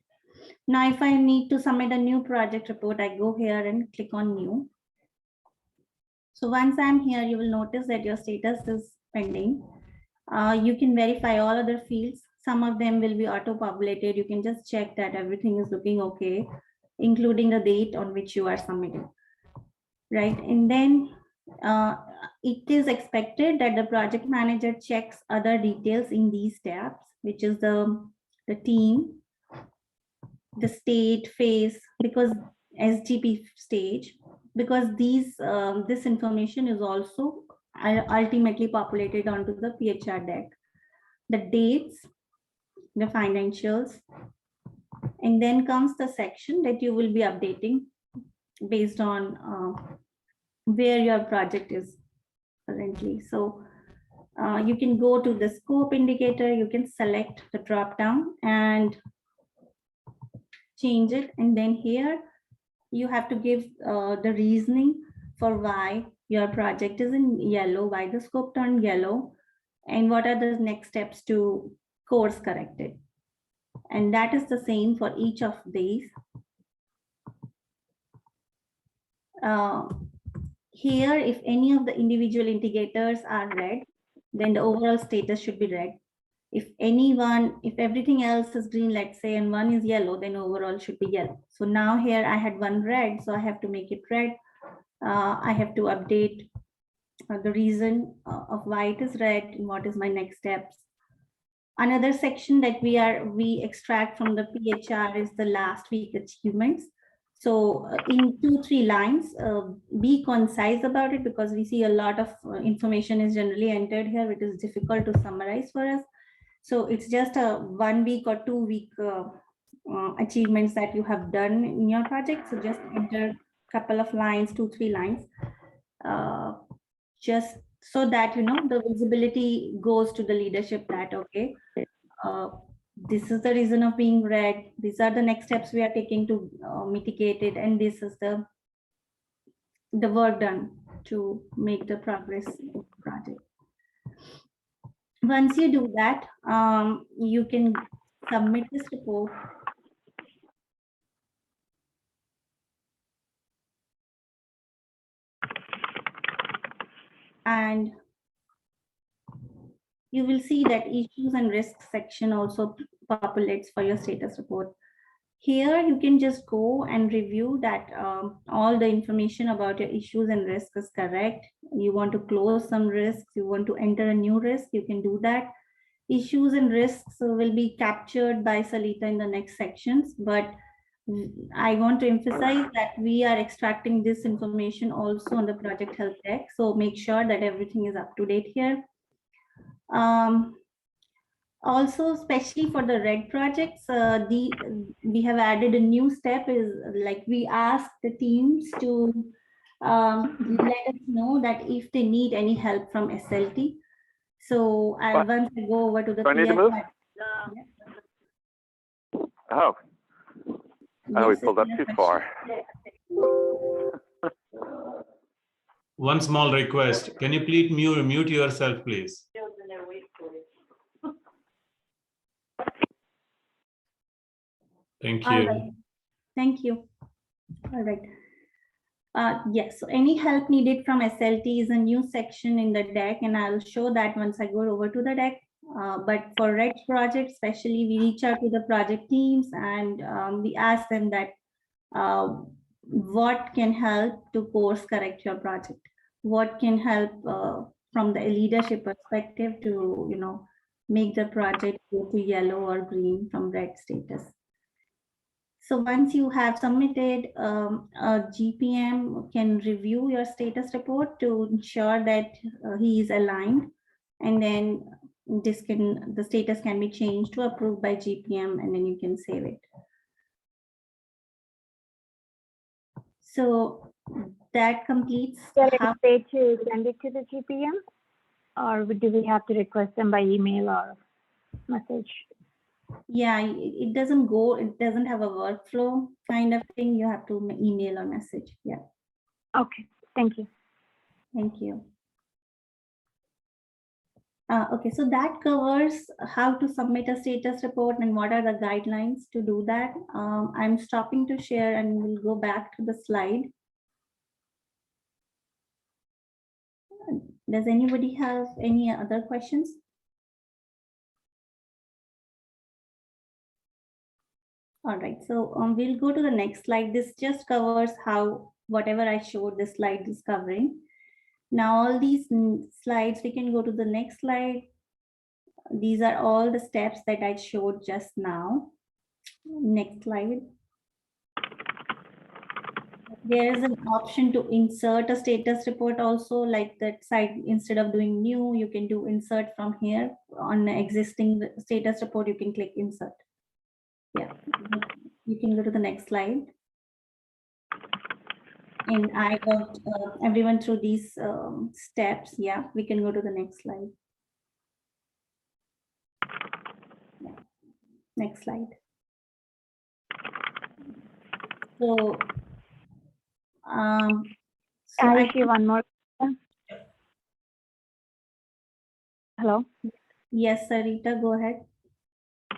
Now, if I need to submit a new project report, I go here and click on new. So once I'm here, you will notice that your status is pending. You can verify all other fields. Some of them will be auto-populated. You can just check that everything is looking okay, including the date on which you are submitting, right? And then it is expected that the project manager checks other details in these tabs, which is the team, the state, phase, because SGP stage, because this information is also ultimately populated onto the PHR deck. The dates, the financials, and then comes the section that you will be updating based on where your project is currently. So you can go to the scope indicator, you can select the drop down and change it. And then here you have to give the reasoning for why your project is in yellow, why the scope turned yellow, and what are the next steps to course correct it. And that is the same for each of these. Here, if any of the individual indicators are red, then the overall status should be red. If everything else is green, let's say, and one is yellow, then overall should be yellow. So now here I had one red, so I have to make it red. I have to update the reason of why it is red and what is my next steps. Another section that we extract from the PHR is the last week achievements. So in 2-3 lines, be concise about it, because we see a lot of information is generally entered here, which is difficult to summarize for us. So it's just a 1 week or 2 week achievements that you have done in your project. So just enter a couple of lines, 2-3 lines, just so that the visibility goes to the leadership that okay, this is the reason of being red. These are the next steps we are taking to mitigate it, and this is the work done to make the progress in the project. Once you do that, you can submit this report. And you will see that issues and risks section also populates for your status report. Here you can just go and review that all the information about your issues and risks is correct. You want to close some risks, you want to enter a new risk, you can do that. Issues and risks will be captured by Salita in the next sections, but I want to emphasize that we are extracting this information also on the project help deck. So make sure that everything is up to date here. Also, especially for the red projects, we have added a new step is like we ask the teams to let us know that if they need any help from SLT. So once I go over to the Do I need to move? Oh, we pulled up too far. One small request. Can you please mute yourself, please? Thank you. Right. Thank you. All right. Yes, so any help needed from SLT is a new section in the deck, and I'll show that once I go over to the deck. But for red project, especially, we reach out to the project teams and we ask them that what can help to course correct your project? What can help from the leadership perspective to, make the project go to yellow or green from red status? So once you have submitted, a GPM can review your status report to ensure that he is aligned, and then the status can be changed to approved by GPM, and then you can save it. So that completes. How to send it to the GPM, or do we have to request them by email or message? Yeah, it doesn't have a workflow kind of thing. You have to email or message. Yeah. Okay, thank you. Thank you. Okay, so that covers how to submit a status report and what are the guidelines to do that. I'm stopping to share and we'll go back to the slide. Does anybody have any other questions? All right, so we'll go to the next slide. This just covers how whatever I showed, this slide is covering. Now all these slides, we can go to the next slide. These are all the steps that I showed just now. Next slide. There is an option to insert a status report also, like that side. Instead of doing new, you can do insert from here. On the existing status report, you can click insert. Yeah, you can go to the next slide. And I got everyone through these steps. Yeah, we can go to the next slide. Yeah. Next slide. So, I see one more. Hello. Yes, Sarita, go ahead.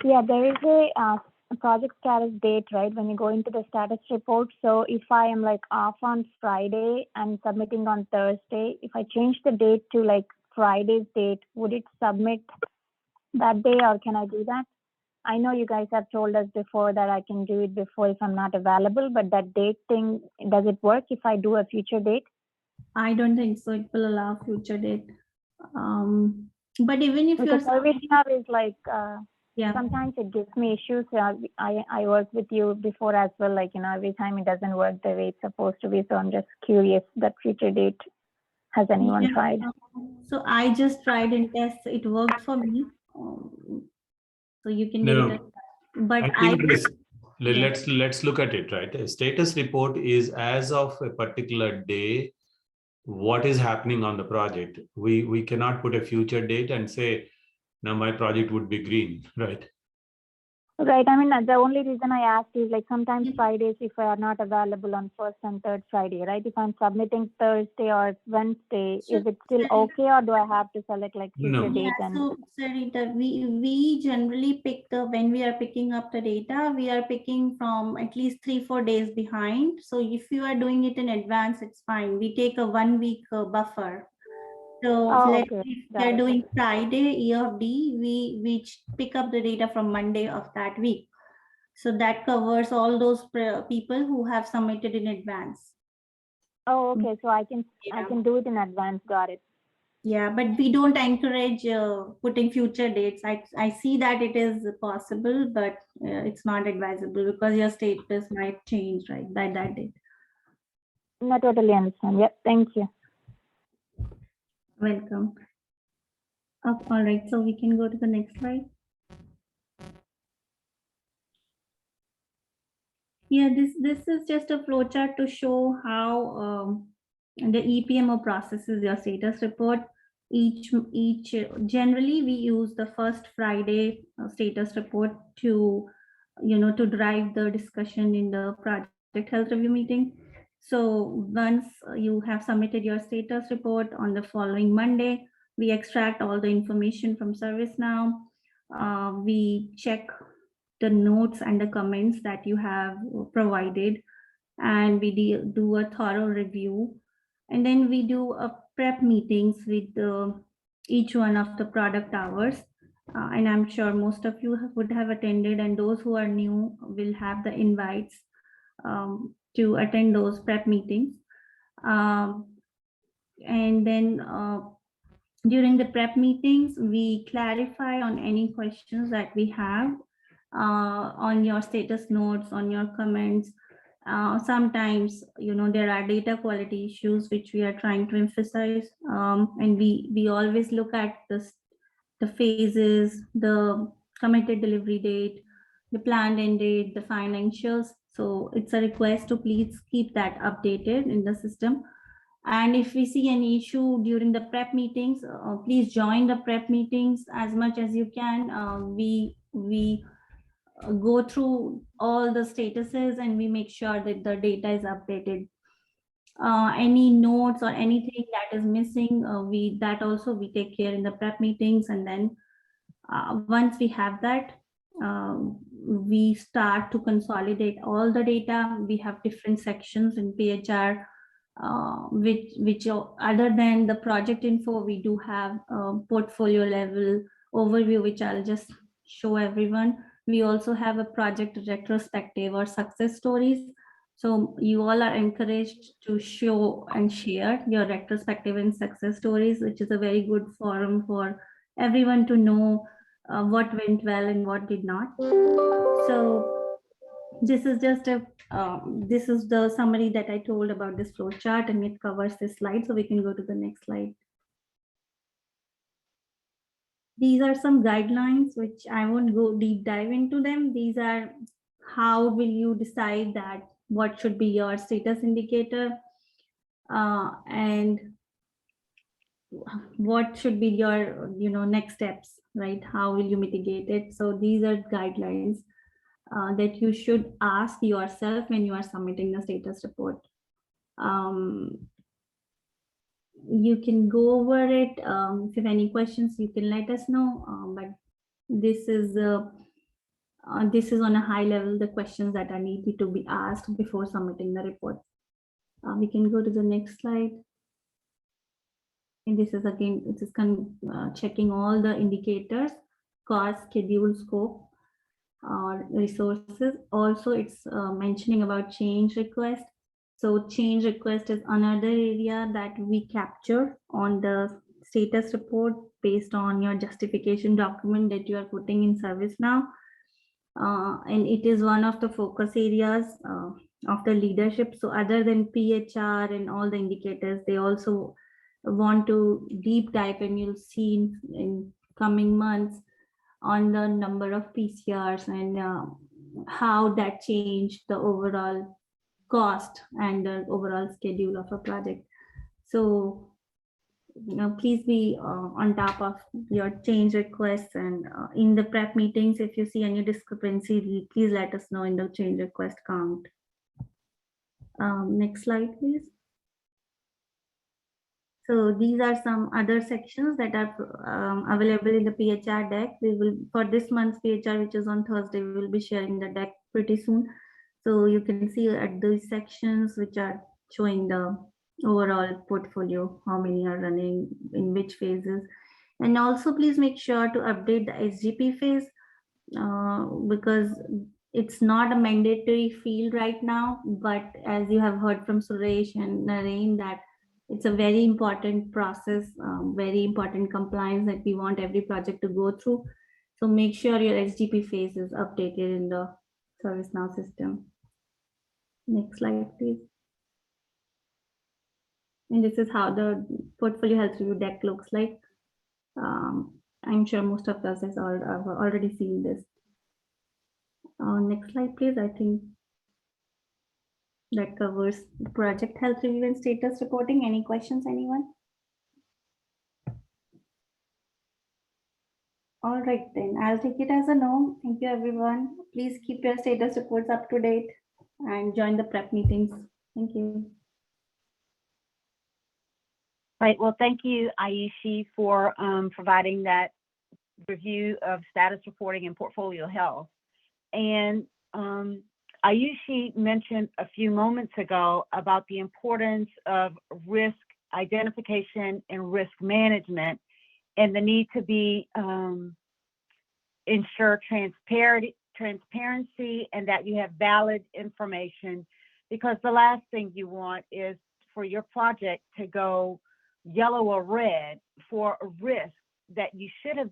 Yeah, there is a project status date, right? When you go into the status report. So if I am like off on Friday and submitting on Thursday, if I change the date to like Friday's date, would it submit that day, or can I do that? I know you guys have told us before that I can do it before if I'm not available, but that date thing, does it work if I do a future date? I don't think so. It will allow future date. But even if because service now is like, yeah, sometimes it gives me issues. I work with you before as well. Like, every time it doesn't work the way it's supposed to be. So I'm just curious that future date. Has anyone tried? So I just tried and test. It worked for me. So you can give it a, but let's look at it, right? A status report is as of a particular day, what is happening on the project. We cannot put a future date and say, now my project would be green, right? Right. I mean, the only reason I asked is like sometimes Fridays, if I are not available on first and third Friday, right? If I'm submitting Thursday or Wednesday, So, is it still okay, or do I have to select like future No. date? yeah, And so Sarita, we generally pick when we are picking up the data, we are picking from at least 3-4 days behind. So if you are doing it in advance, it's fine. We take a 1 week buffer. So let's okay, say if got they're it. doing Friday EFD, we pick up the data from Monday of that week. So that covers all those people who have submitted in advance. Oh, okay. So I Yeah. can do it in advance. Got it. Yeah, but we don't encourage putting future dates. I see that it is possible, but it's not advisable because your status might change right by that date. No, totally understand. Yep. Thank you. Welcome. All right, so we can go to the next slide. Yeah, this is just a flowchart to show how the EPMO processes your status report. Generally we use the first Friday status report to to drive the discussion in the project health review meeting. So once you have submitted your status report on the following Monday, we extract all the information from ServiceNow. We check the notes and the comments that you have provided, and we do a thorough review, and then we do a prep meetings with each one of the product hours, and I'm sure most of you would have attended, and those who are new will have the invites to attend those prep meetings. And then during the prep meetings, we clarify on any questions that we have on your status notes, on your comments. Sometimes, there are data quality issues which we are trying to emphasize, and we always look at the phases, the committed delivery date, the planned end date, the financials. So it's a request to please keep that updated in the system. And if we see any issue during the prep meetings, please join the prep meetings as much as you can. We go through all the statuses and we make sure that the data is updated. Any notes or anything that is missing, that also we take care in the prep meetings. And then once we have that, we start to consolidate all the data. We have different sections in PHR, which other than the project info, we do have a portfolio level overview, which I'll just show everyone. We also have a project retrospective or success stories. So you all are encouraged to show and share your retrospective and success stories, which is a very good forum for everyone to know what went well and what did not. So this is just this is the summary that I told about this flow chart, and it covers this slide. So we can go to the next slide. These are some guidelines, which I won't go deep dive into them. These are how will you decide that what should be your status indicator, and what should be your next steps, right? How will you mitigate it? So these are guidelines that you should ask yourself when you are submitting the status report. You can go over it. If you have any questions, you can let us know. But this is on a high level, the questions that are needed to be asked before submitting the report. We can go to the next slide. And this is again, it is checking all the indicators, cost, schedule, scope, resources. Also, it's mentioning about change request. So change request is another area that we capture on the status report based on your justification document that you are putting in ServiceNow. And it is one of the focus areas of the leadership. So other than PHR and all the indicators, they also want to deep dive, and you'll see in coming months on the number of PCRs and how that changed the overall cost and the overall schedule of a project. So please be on top of your change requests, and in the prep meetings, if you see any discrepancy, please let us know in the change request count. Next slide, please. So these are some other sections that are available in the PHR deck. We will, for this month's PHR, which is on Thursday, we will be sharing the deck pretty soon. So you can see at these sections which are showing the overall portfolio, how many are running, in which phases. And also please make sure to update the SGP phase because it's not a mandatory field right now, but as you have heard from Suresh and Naren, that it's a very important process, very important compliance that we want every project to go through. So make sure your SGP phase is updated in the ServiceNow system. Next slide, please. And this is how the portfolio health review deck looks like. I'm sure most of us have already seen this. Next slide, please. I think that covers project health review and status reporting. Any questions, anyone? All right, then I'll take it as a no. Thank you, everyone. Please keep your status reports up to date and join the prep meetings. Thank you. Right. Well, thank you, Ayushi, for providing that review of status reporting and portfolio health. And Ayushi mentioned a few moments ago about the importance of risk identification and risk management and the need to be ensure transparency and that you have valid information, because the last thing you want is for your project to go yellow or red for a risk that you should have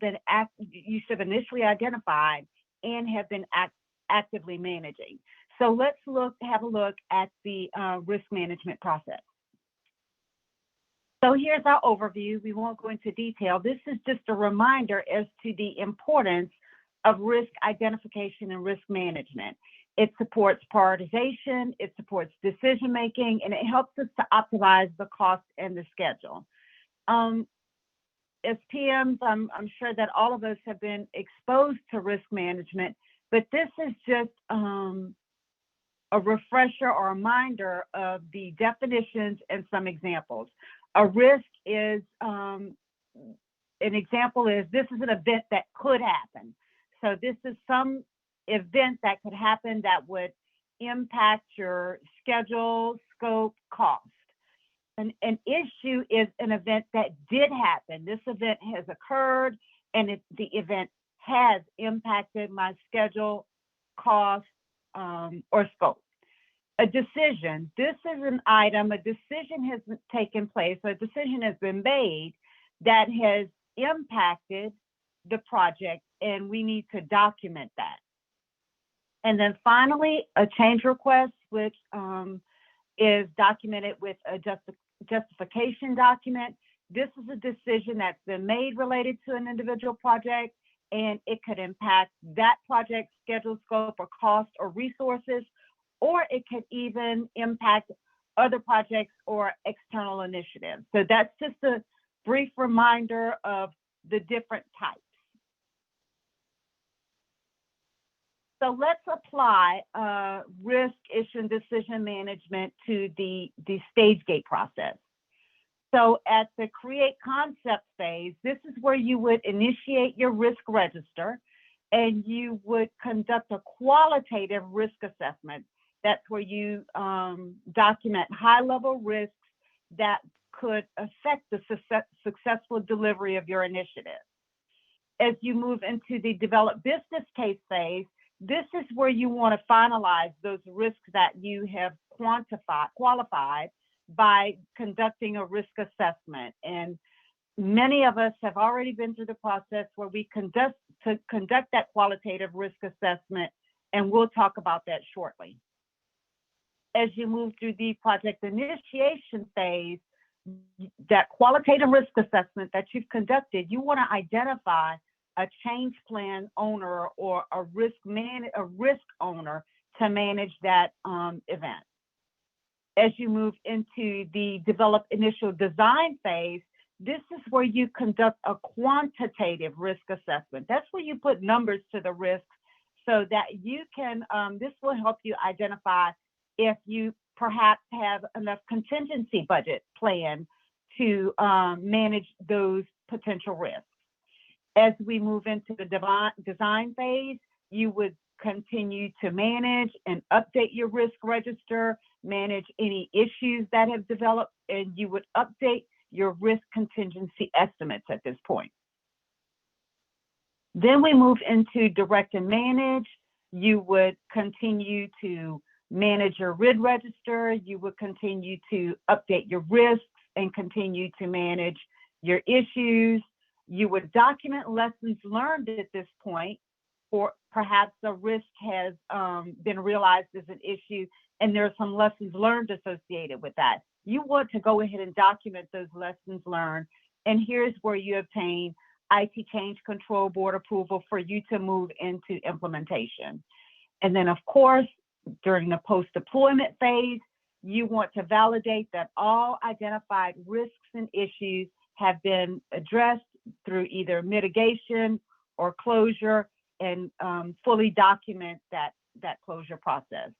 initially identified and have been actively managing. So let's have a look at the risk management process. So here's our overview. We won't go into detail. This is just a reminder as to the importance of risk identification and risk management. It supports prioritization, it supports decision-making, and it helps us to optimize the cost and the schedule. As PMs, I'm sure that all of us have been exposed to risk management, but this is just a refresher or a reminder of the definitions and some examples. A risk is, an example is, this is an event that could happen. So this is some event that could happen that would impact your schedule, scope, cost. An issue is an event that did happen. This event has occurred and the event has impacted my schedule, cost, or scope. A decision, this is an item, a decision has taken place, a decision has been made that has impacted the project, and we need to document that. And then finally, a change request, which is documented with a justification document. This is a decision that's been made related to an individual project, and it could impact that project's schedule, scope, or cost, or resources, or it could even impact other projects or external initiatives. So that's just a brief reminder of the different types. So let's apply risk, issue, and decision management to the stage gate process. So at the create concept phase, this is where you would initiate your risk register and you would conduct a qualitative risk assessment. That's where you document high-level risks that could affect the successful delivery of your initiative. As you move into the develop business case phase, this is where you want to finalize those risks that you have qualified by conducting a risk assessment. And many of us have already been through the process where we conduct that qualitative risk assessment, and we'll talk about that shortly. As you move through the project initiation phase, that qualitative risk assessment that you've conducted, you want to identify a change plan owner or a risk owner to manage that event. As you move into the develop initial design phase, This is where you conduct a quantitative risk assessment. That's where you put numbers to the risks so that you can, this will help you identify if you perhaps have enough contingency budget plan to manage those potential risks. As we move into the design phase, you would continue to manage and update your risk register, manage any issues that have developed, and you would update your risk contingency estimates at this point. Then we move into direct and manage. You would continue to manage your RID register. You would continue to update your risks and continue to manage your issues. You would document lessons learned at this point, or perhaps a risk has been realized as an issue and there are some lessons learned associated with that. You want to go ahead and document those lessons learned. And here's where you obtain IT Change Control Board approval for you to move into implementation. And then, of course, during the post-deployment phase, you want to validate that all identified risks and issues have been addressed through either mitigation or closure, and fully document that closure process.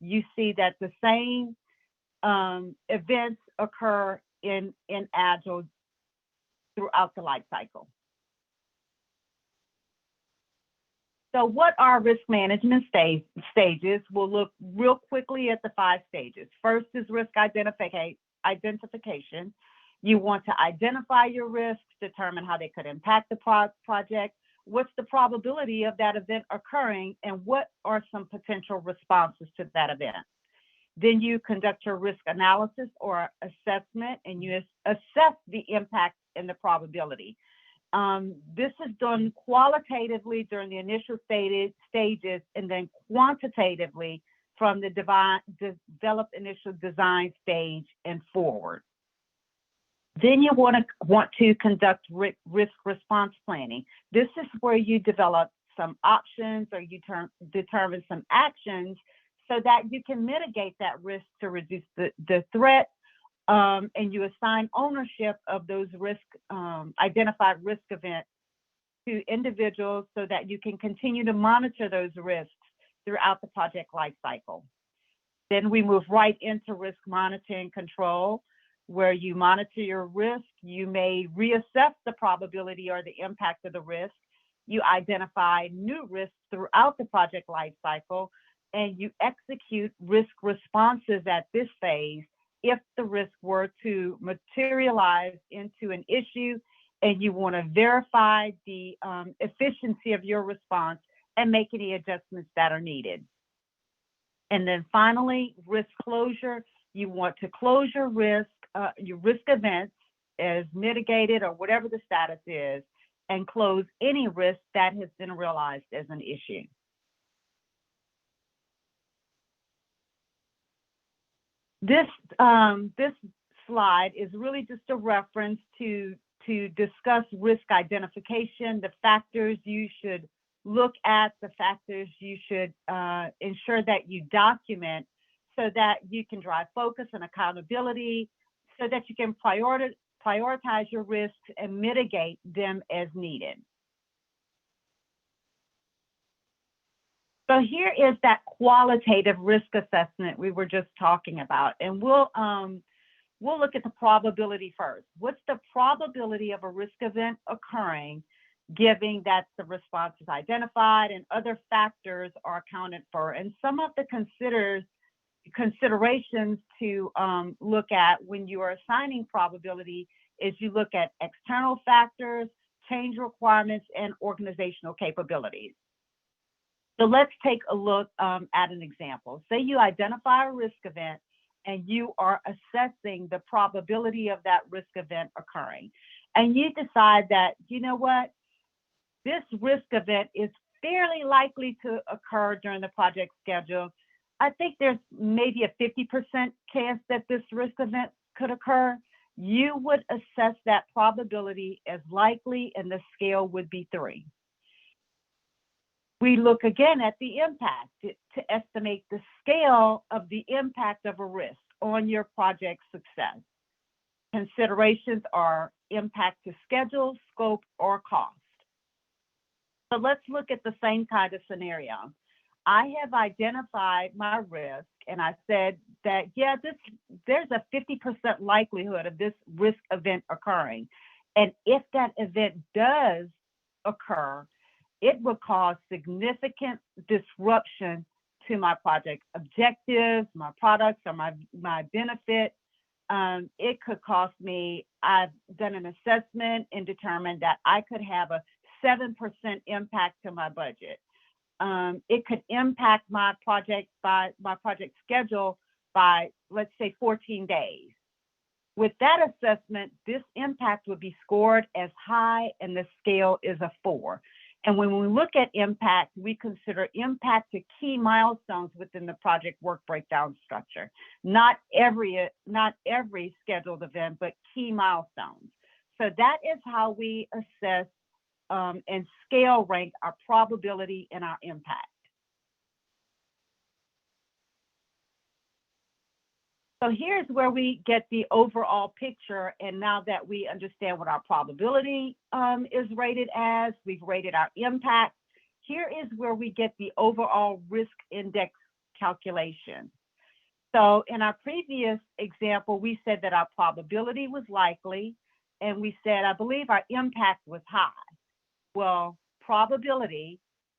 You see that the same events occur in Agile throughout the life cycle. So what are risk management stages? We'll look real quickly at the 5 stages. First is risk identification. You want to identify your risks, determine how they could impact the project, what's the probability of that event occurring, and what are some potential responses to that event. Then you conduct your risk analysis or assessment, and you assess the impact and the probability. This is done qualitatively during the initial stages, and then quantitatively from the develop initial design stage and forward. Then you want to conduct risk response planning. This is where you develop some options, or you determine some actions so that you can mitigate that risk to reduce the threat, and you assign ownership of those identified risk events to individuals so that you can continue to monitor those risks throughout the project life cycle. Then we move right into risk monitoring control, where you monitor your risk. You may reassess the probability or the impact of the risk. You identify new risks throughout the project life cycle, and you execute risk responses at this phase if the risk were to materialize into an issue, and you want to verify the efficiency of your response and make any adjustments that are needed. And then finally, risk closure. You want to close your risk events as mitigated or whatever the status is, and close any risk that has been realized as an issue. This slide is really just a reference to discuss risk identification, the factors you should look at, the factors you should ensure that you document so that you can drive focus and accountability, so that you can prioritize your risks and mitigate them as needed. So here is that qualitative risk assessment we were just talking about, and we'll look at the probability first. What's the probability of a risk event occurring, given that the response is identified and other factors are accounted for? And some of the considerations to look at when you are assigning probability is you look at external factors, change requirements, and organizational capabilities. So let's take a look at an example. Say you identify a risk event and you are assessing the probability of that risk event occurring. And you decide that, you know what, this risk event is fairly likely to occur during the project schedule. I think there's maybe a 50% chance that this risk event could occur. You would assess that probability as likely, and the scale would be 3. We look again at the impact to estimate the scale of the impact of a risk on your project success. considerations are impact to schedule, scope, or cost. So let's look at the same kind of scenario. I have identified my risk, and I said that, yeah, there's a 50% likelihood of this risk event occurring. And if that event does occur, it would cause significant disruption to my project objectives, my products, or my benefit. It could cost me, I've done an assessment and determined that I could have a 7% impact to my budget. It could impact my project schedule by, let's say, 14 days. With that assessment, this impact would be scored as high, and the scale is a 4. And when we look at impact, we consider impact to key milestones within the project work breakdown structure. Not every scheduled event, but key milestones. So that is how we assess and scale rank our probability and our impact. So here's where we get the overall picture. And now that we understand what our probability is rated as, we've rated our impact, here is where we get the overall risk index calculation. So in our previous example, we said that our probability was likely, and we said, I believe our impact was high. Well, probability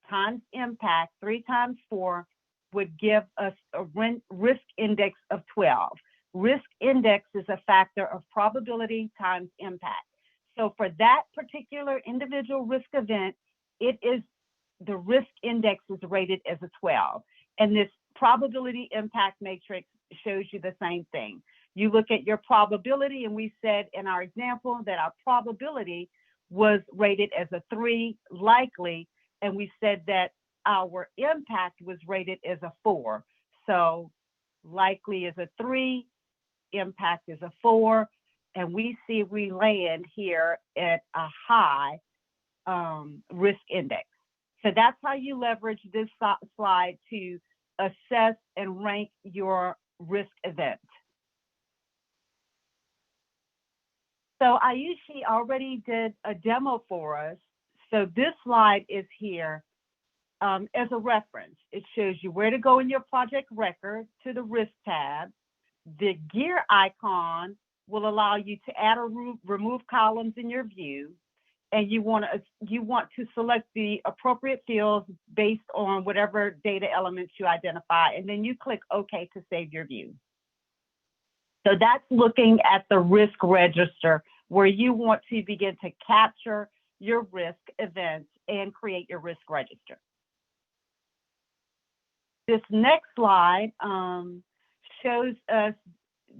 times impact, 3 times 4, would give us a risk index of 12. Risk index is a factor of probability times impact. So for that particular individual risk event, the risk index is rated as a 12. And this probability impact matrix shows you the same thing. You look at your probability, and we said in our example that our probability was rated as a 3, likely, and we said that our impact was rated as a 4. So likely is a 3, impact is a 4, and we see we land here at a high risk index. So that's how you leverage this slide to assess and rank your risk event. So Ayushi already did a demo for us. So this slide is here as a reference. It shows you where to go in your project record to the risk tab. The gear icon will allow you to add or remove columns in your view. And you want to select the appropriate fields based on whatever data elements you identify. And then you click OK to save your view. So that's looking at the risk register, where you want to begin to capture your risk events and create your risk register. This next slide shows us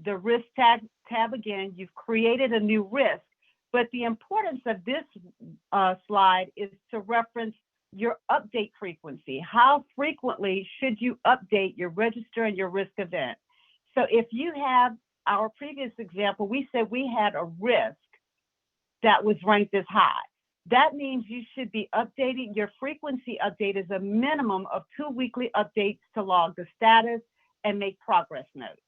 the risk tab again. You've created a new risk, but the importance of this slide is to reference your update frequency. How frequently should you update your register and your risk event? So if you have our previous example, we said we had a risk that was ranked as high. That means you should be updating. Your frequency update is a minimum of 2 weekly updates to log the status and make progress notes.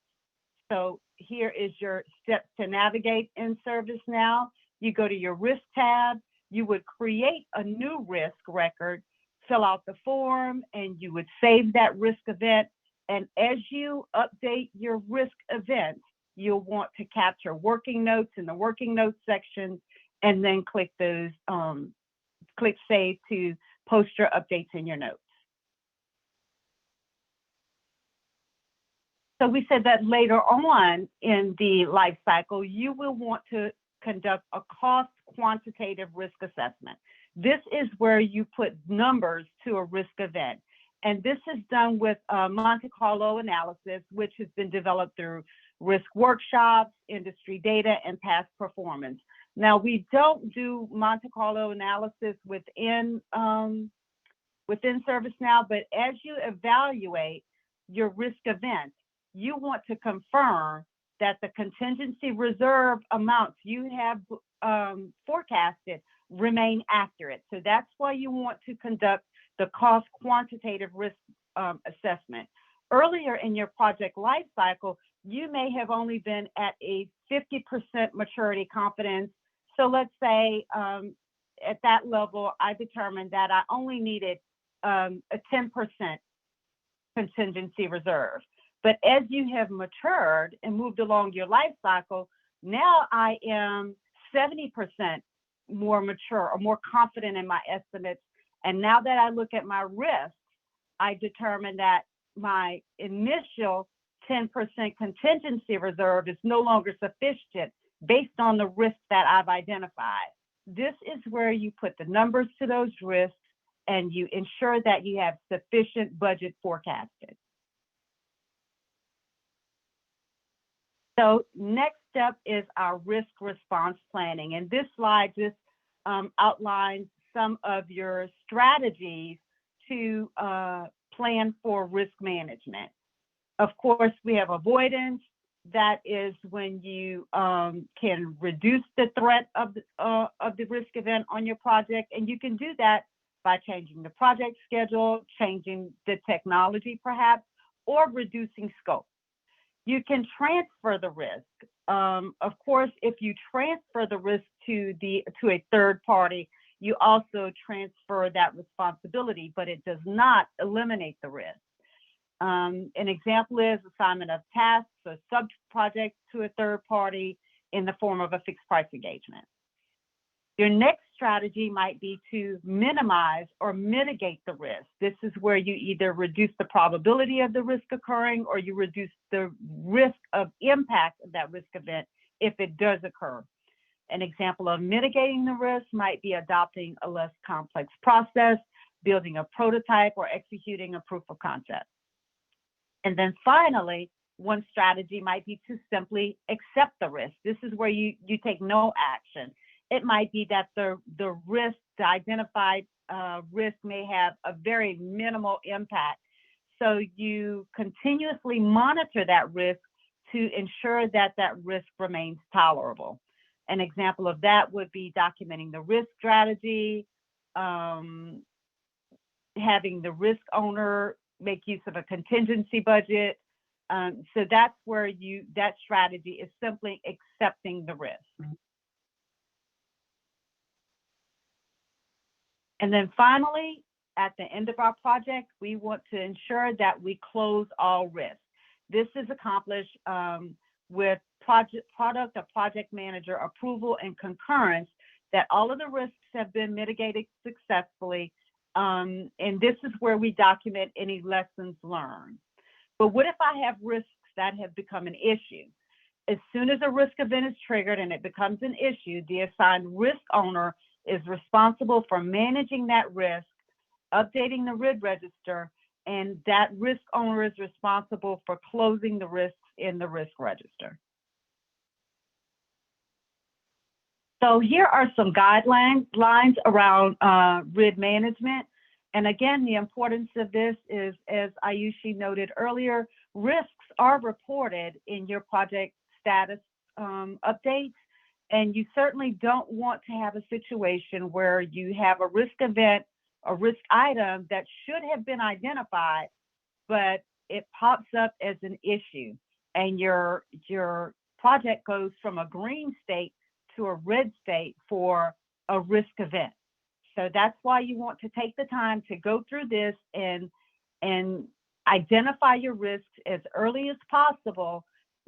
So here is your steps to navigate in ServiceNow. You go to your risk tab, you would create a new risk record, fill out the form, and you would save that risk event. And as you update your risk event, you'll want to capture working notes in the working notes section, and then click those, click save to post your updates in your notes. So we said that later on in the life cycle, you will want to conduct a cost quantitative risk assessment. This is where you put numbers to a risk event. And this is done with Monte Carlo analysis, which has been developed through risk workshops, industry data, and past performance. Now, we don't do Monte Carlo analysis within ServiceNow, but as you evaluate your risk event, you want to confirm that the contingency reserve amounts you have forecasted remain accurate. So that's why you want to conduct the cost quantitative risk assessment. earlier in your project life cycle, you may have only been at a 50% maturity confidence. So let's say at that level, I determined that I only needed a 10% contingency reserve. But as you have matured and moved along your life cycle, now I am 70% more mature or more confident in my estimates. And now that I look at my risk, I determine that my initial 10% contingency reserve is no longer sufficient based on the risks that I've identified. This is where you put the numbers to those risks and you ensure that you have sufficient budget forecasted. So next step is our risk response planning. And this slide just outlines some of your strategies to plan for risk management. Of course, we have avoidance. That is when you can reduce the threat of the risk event on your project. And you can do that by changing the project schedule, changing the technology perhaps, or reducing scope. You can transfer the risk. Of course, if you transfer the risk to a third party, you also transfer that responsibility, but it does not eliminate the risk. An example is assignment of tasks or sub-projects to a third party in the form of a fixed price engagement. Your next strategy might be to minimize or mitigate the risk. This is where you either reduce the probability of the risk occurring or you reduce the risk of impact of that risk event if it does occur. An example of mitigating the risk might be adopting a less complex process, building a prototype, or executing a proof of concept. And then finally, one strategy might be to simply accept the risk. This is where you take no action. It might be that the risk, the identified risk may have a very minimal impact. So you continuously monitor that risk to ensure that that risk remains tolerable. An example of that would be documenting the risk strategy, having the risk owner make use of a contingency budget. So that's where that strategy is simply accepting the risk. And then finally, at the end of our project, we want to ensure that we close all risks. This is accomplished with product or project manager approval and concurrence that all of the risks have been mitigated successfully. And this is where we document any lessons learned. But what if I have risks that have become an issue? As soon as a risk event is triggered and it becomes an issue, the assigned risk owner is responsible for managing that risk, updating the RID register, and that risk owner is responsible for closing the risks in the risk register. So here are some guidelines around RID management. And again, the importance of this is, as Ayushi noted earlier, risks are reported in your project status updates. And you certainly don't want to have a situation where you have a risk event, a risk item that should have been identified, but it pops up as an issue. And your project goes from a green state to a red state for a risk event. So that's why you want to take the time to go through this and identify your risks as early as possible,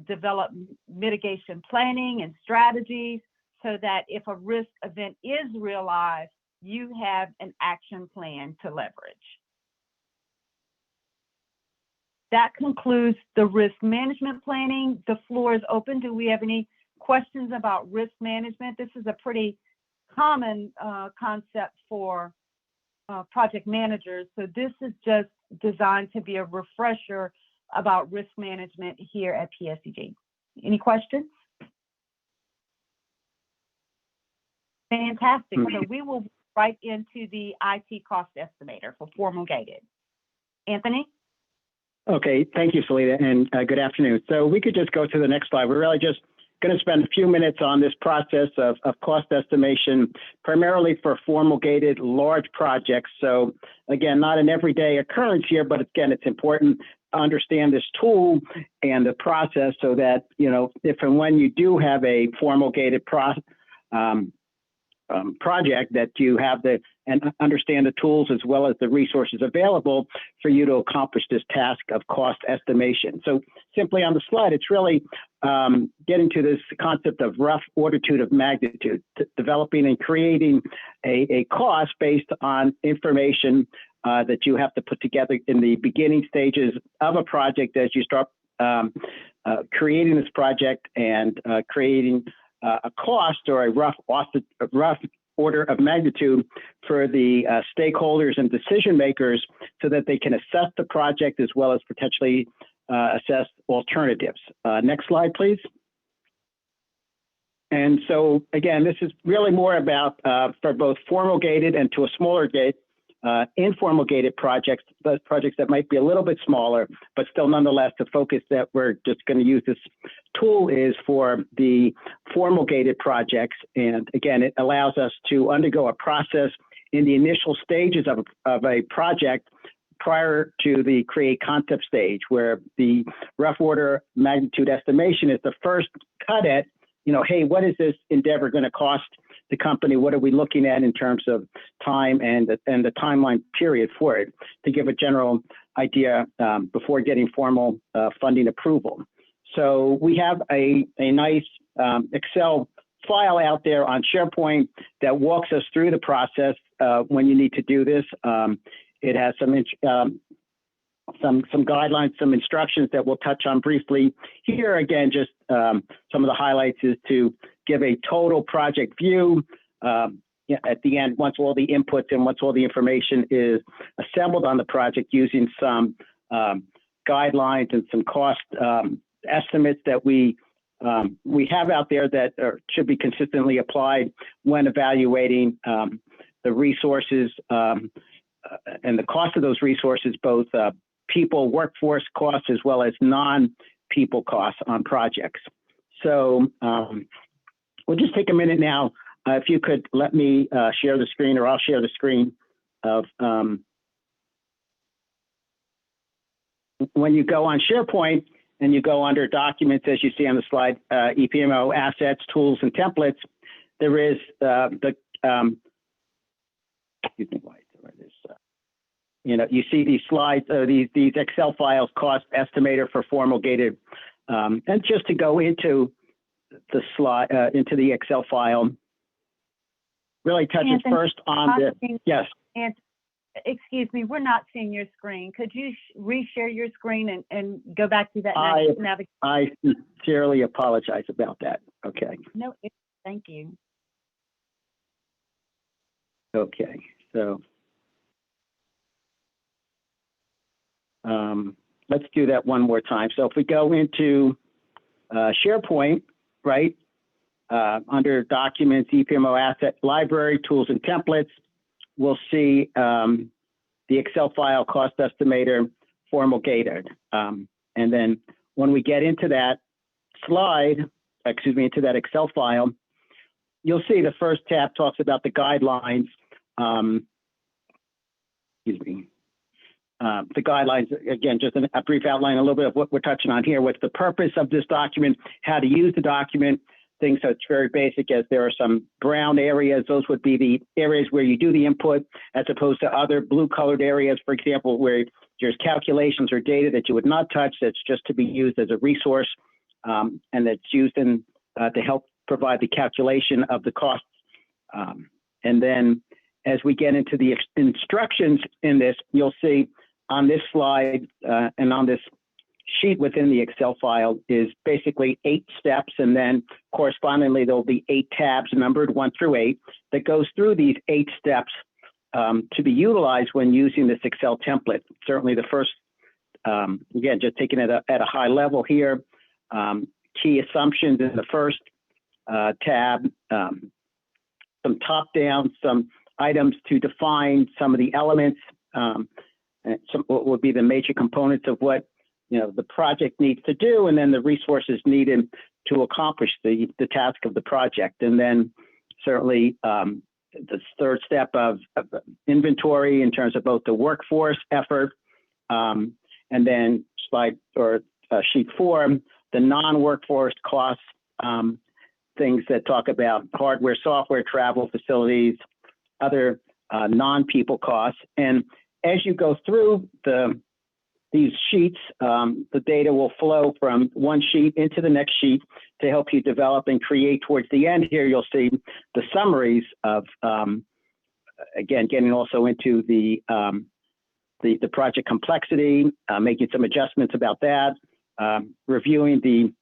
develop mitigation planning and strategies so that if a risk event is realized, you have an action plan to leverage. That concludes the risk management planning. The floor is open. Do we have any questions about risk management? This is a pretty common concept for project managers. So this is just designed to be a refresher about risk management here at PSEG. Any questions? Fantastic. So we will right into the IT cost estimator for formal gated. Anthony? Okay, thank you, Salita, and good afternoon. So we could just go to the next slide. We're really just going to spend a few minutes on this process of cost estimation, primarily for formal gated large projects. So again, not an everyday occurrence here, but again, it's important understand this tool and the process so that, you know, if and when you do have a formal gated project, that you have and understand the tools as well as the resources available for you to accomplish this task of cost estimation. So simply on the slide, it's really getting to this concept of rough order of magnitude, developing and creating a cost based on information that you have to put together in the beginning stages of a project as you start creating this project and creating a cost or a rough order of magnitude for the stakeholders and decision makers so that they can assess the project as well as potentially assess alternatives. Next slide, please. And so again, this is really more about for both formal gated and to a smaller gate, informal gated projects, those projects that might be a little bit smaller, but still nonetheless the focus that we're just going to use this tool is for the formal gated projects. And again, it allows us to undergo a process in the initial stages of a project prior to the create concept stage, where the rough order magnitude estimation is the first cut at, you know, hey, what is this endeavor going to cost the company? What are we looking at in terms of time and the timeline period for it, to give a general idea before getting formal funding approval. So we have a nice Excel file out there on SharePoint that walks us through the process when you need to do this. It has some guidelines, some instructions that we'll touch on briefly. Here again, just some of the highlights is to give a total project view at the end, once all the inputs and once all the information is assembled on the project, using some guidelines and some cost estimates that we have out there that should be consistently applied when evaluating the resources and the cost of those resources, both people, workforce costs, as well as non-people costs on projects. So we'll just take a minute now. If you could let me share the screen, or I'll share the screen of when you go on SharePoint and you go under documents, as you see on the slide, EPMO assets, tools, and templates, there is excuse me, you know, you see these slides, these Excel files, cost estimator for formal gated, and just to go into the slide, into the Excel file, really touches Anthony, first on the, yes. And excuse me, we're not seeing your screen. Could you reshare your screen and go back to that navigation? I sincerely apologize about that. Okay. No, thank you. Okay, so let's do that one more time. So if we go into SharePoint, right, under Documents, EPMO Asset Library, Tools and Templates, we'll see the Excel file, Cost Estimator, Formal Gated. And then when we get into that slide, excuse me, into that Excel file, you'll see the first tab talks about the guidelines. Excuse me. The guidelines, again, just a brief outline, a little bit of what we're touching on here. What's the purpose of this document, how to use the document, things that's very basic, as there are some brown areas. Those would be the areas where you do the input, as opposed to other blue colored areas, for example, where there's calculations or data that you would not touch, that's just to be used as a resource, and that's used in, to help provide the calculation of the costs. And then as we get into the instructions in this, you'll see on this slide and on this sheet within the Excel file is basically 8 steps, and then correspondingly there'll be 8 tabs numbered 1 through 8 that goes through these 8 steps to be utilized when using this Excel template. Certainly the first, again, just taking it at a high level here, key assumptions in the first tab, some top down, some items to define some of the elements, and some what would be the major components of what the project needs to do, and then the resources needed to accomplish the task of the project. And then certainly the third step of inventory in terms of both the workforce effort and And then sheet 4, the non-workforce costs, things that talk about hardware, software, travel, facilities, other non-people costs. And as you go through these sheets, the data will flow from one sheet into the next sheet to help you develop and create. Towards the end here, you'll see the summaries of, again, getting also into the project complexity, making some adjustments about that, reviewing the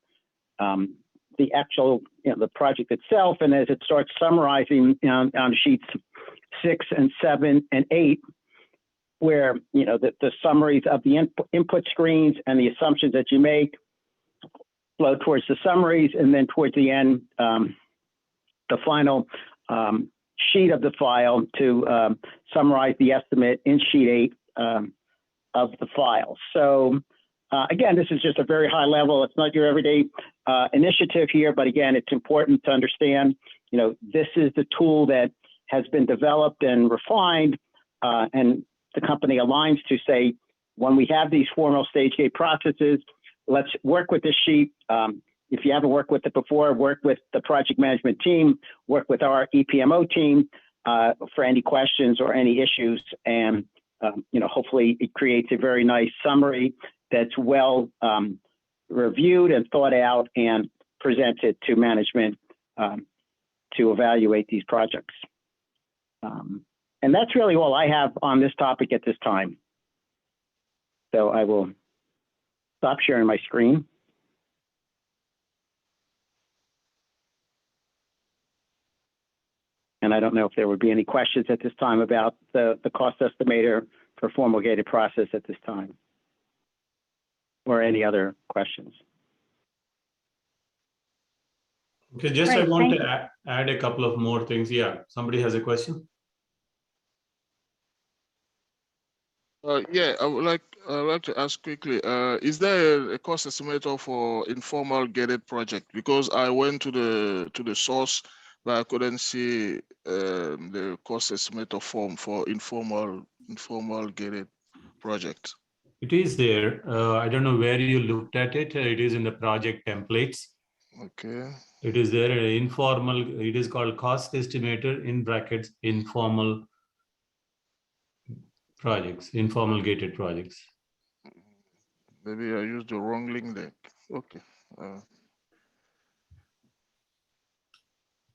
actual, the project itself, and as it starts summarizing on sheets 6 and 7 and 8, where the summaries of the input screens and the assumptions that you make flow towards the summaries, and then towards the end, the final sheet of the file to summarize the estimate in sheet 8 of the file. So again, this is just a very high level. It's not your everyday initiative here, but again, it's important to understand, this is the tool that has been developed and refined, and the company aligns to say, when we have these formal stage gate processes, let's work with this sheet. If you haven't worked with it before, work with the project management team, work with our EPMO team for any questions or any issues. And, hopefully it creates a very nice summary that's well reviewed and thought out and presented to management to evaluate these projects. And that's really all I have on this topic at this time. So I will stop sharing my screen. And I don't know if there would be any questions at this time about the cost estimator for formal gated process at this time, or any other questions. Okay, just Great, I want thank to add a couple of more things. Yeah, somebody has a question? Yeah, I would like to ask quickly, is there a cost estimator for informal gated project? Because I went to the source, but I couldn't see the cost estimator form for informal gated project. It is there. I don't know where you looked at it. It is in the project templates. Okay. It is there, informal, it is called cost estimator in brackets, informal projects, informal gated projects. Maybe I used the wrong link there. Okay.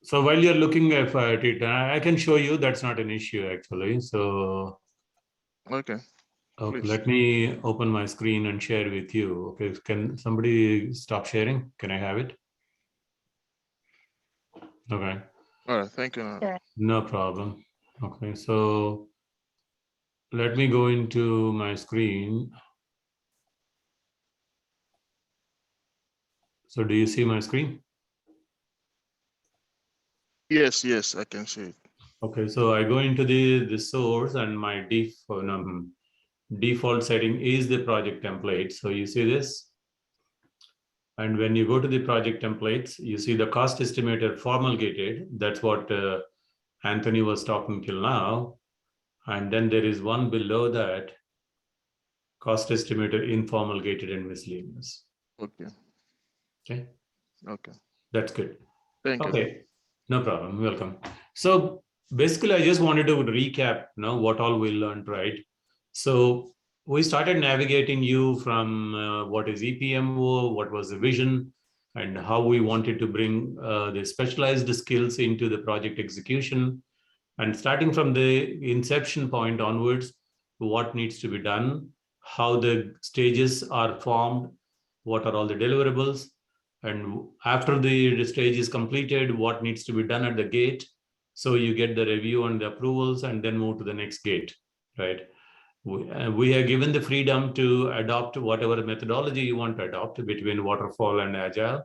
So while you're looking at it, I can show you, that's not an issue actually. So Okay. let me open my screen and share with you. Okay, can somebody stop sharing? Can I have it? Okay. All right, thank you. Sure. No problem. Okay, so let me go into my screen. So do you see my screen? Yes, I can see it. Okay, so I go into the source, and my default setting is the project template. So you see this. And when you go to the project templates, you see the cost estimator formal gated. That's what Anthony was talking till now. And then there is one below that, cost estimator informal gated and miscellaneous. Okay. Okay. That's good. Thank you. Okay, no problem. Welcome. So basically, I just wanted to recap what all we learned, right? So we started navigating you from what is EPMO, what was the vision, and how we wanted to bring the specialized skills into the project execution. And starting from the inception point onwards, what needs to be done, how the stages are formed, what are all the deliverables, and after the stage is completed, what needs to be done at the gate. So you get the review and the approvals and then move to the next gate, right? We are given the freedom to adopt whatever methodology you want to adopt between waterfall and agile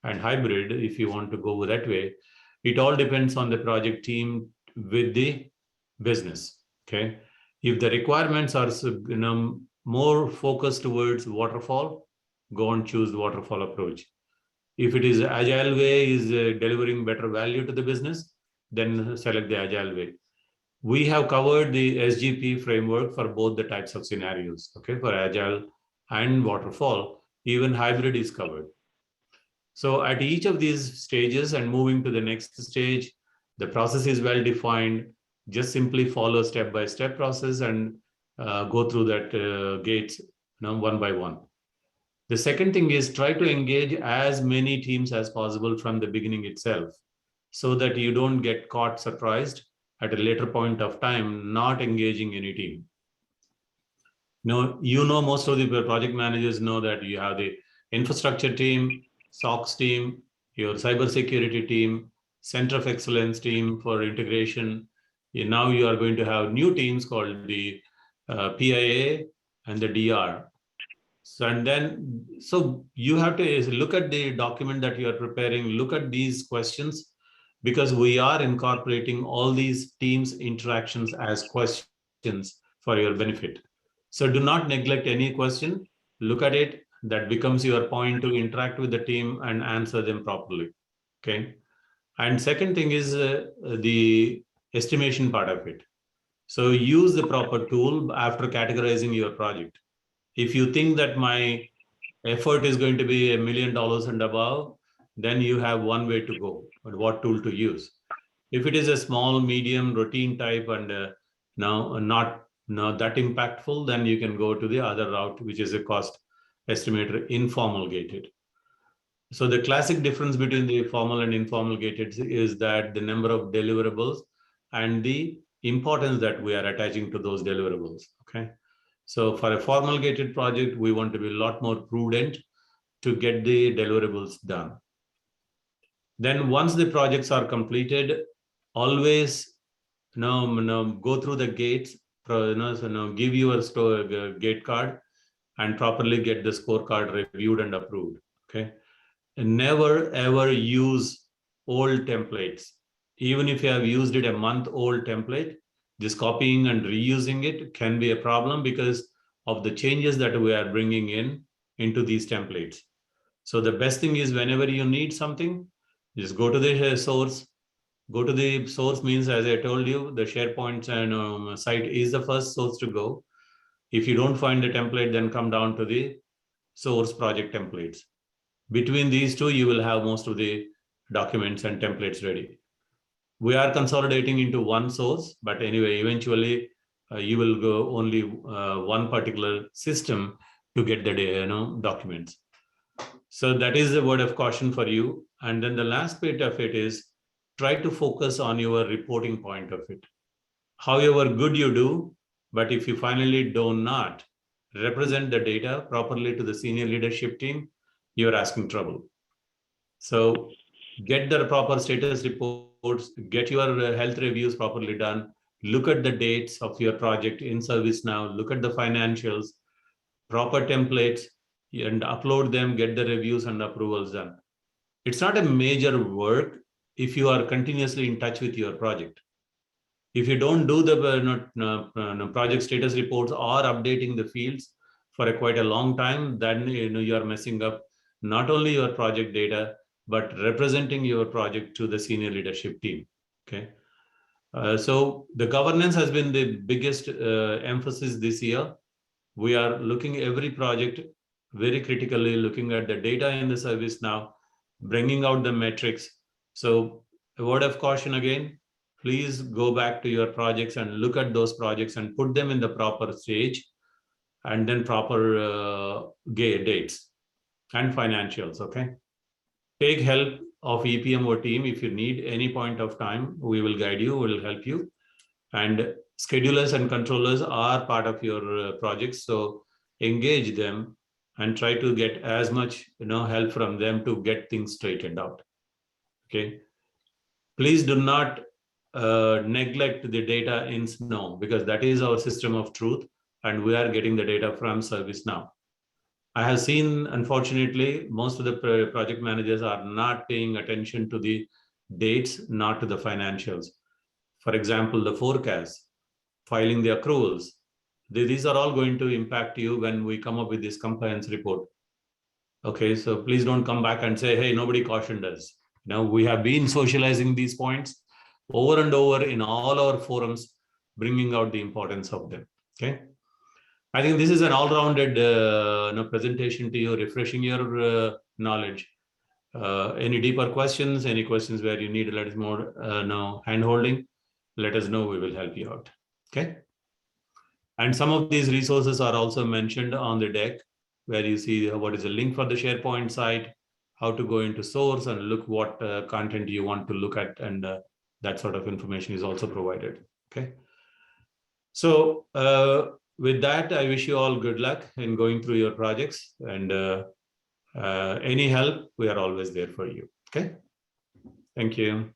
and hybrid, if you want to go that way. It all depends on the project team with the business, okay? If the requirements are more focused towards waterfall, go and choose the waterfall approach. If it is agile way is delivering better value to the business, then select the agile way. We have covered the SGP framework for both the types of scenarios, okay, for agile and waterfall. Even hybrid is covered. So at each of these stages and moving to the next stage, the process is well defined. Just simply follow step-by-step process and go through that gates, one by one. The second thing is try to engage as many teams as possible from the beginning itself, so that you don't get caught surprised at a later point of time not engaging any team. Most of the project managers know that you have the infrastructure team, SOX team, your cybersecurity team, Center of Excellence team for integration. Now you are going to have new teams called the PIA and the DR. So you have to look at the document that you are preparing, look at these questions, because we are incorporating all these teams interactions as questions for your benefit. So do not neglect any question, look at it, that becomes your point to interact with the team and answer them properly, okay? And second thing is the estimation part of it. So use the proper tool after categorizing your project. If you think that my effort is going to be $1 million and above, then you have one way to go, but what tool to use. If it is a small, medium, routine type and not that impactful, then you can go to the other route, which is a cost estimator, informal gated. So the classic difference between the formal and informal gated is that the number of deliverables and the importance that we are attaching to those deliverables, okay? So for a formal gated project, we want to be a lot more prudent to get the deliverables done. Then once the projects are completed, always go through the gates, give your gate card and properly get the scorecard reviewed and approved, okay? And never ever use old templates. Even if you have used it a month old template, this copying and reusing it can be a problem because of the changes that we are bringing into these templates. So the best thing is whenever you need something, just go to the source. Go to the source means, as I told you, the SharePoint and site is the first source to go. If you don't find the template, then come down to the source project templates. Between these two, you will have most of the documents and templates ready. We are consolidating into one source, but anyway, eventually you will go only one particular system to get the documents. So that is the word of caution for you. And then the last bit of it is try to focus on your reporting point of it. However good you do, but if you finally do not represent the data properly to the senior leadership team, you're asking trouble. So get the proper status reports, get your health reviews properly done, look at the dates of your project in ServiceNow, look at the financials, proper templates, and upload them, get the reviews and approvals done. It's not a major work if you are continuously in touch with your project. If you don't do the project status reports or updating the fields for quite a long time, then you are messing up not only your project data, but representing your project to the senior leadership team, okay? So the governance has been the biggest emphasis this year. We are looking every project very critically, looking at the data in the service now, bringing out the metrics. So a word of caution again, please go back to your projects and look at those projects and put them in the proper stage and then proper dates and financials, okay? Take help of EPMO team if you need any point of time. We will guide you, we will help you. And schedulers and controllers are part of your projects, so engage them and try to get as much help from them to get things straightened out, okay? Please do not neglect the data in Snow, because that is our system of truth and we are getting the data from ServiceNow. I have seen, unfortunately, most of the project managers are not paying attention to the dates, not to the financials. For example, the forecast, filing the accruals. These are all going to impact you when we come up with this compliance report. Okay, so please don't come back and say, hey, nobody cautioned us. Now we have been socializing these points over and over in all our forums. bringing out the importance of them. Okay. I think this is an all-rounded presentation to you, refreshing your knowledge. Any deeper questions, any questions where you need a little more hand-holding, let us know, we will help you out. Okay. And some of these resources are also mentioned on the deck, where you see what is the link for the SharePoint site, how to go into source and look what content you want to look at, and that sort of information is also provided. Okay. So with that, I wish you all good luck in going through your projects, and any help, we are always there for you. Okay. Thank you.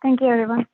Thank you, everyone.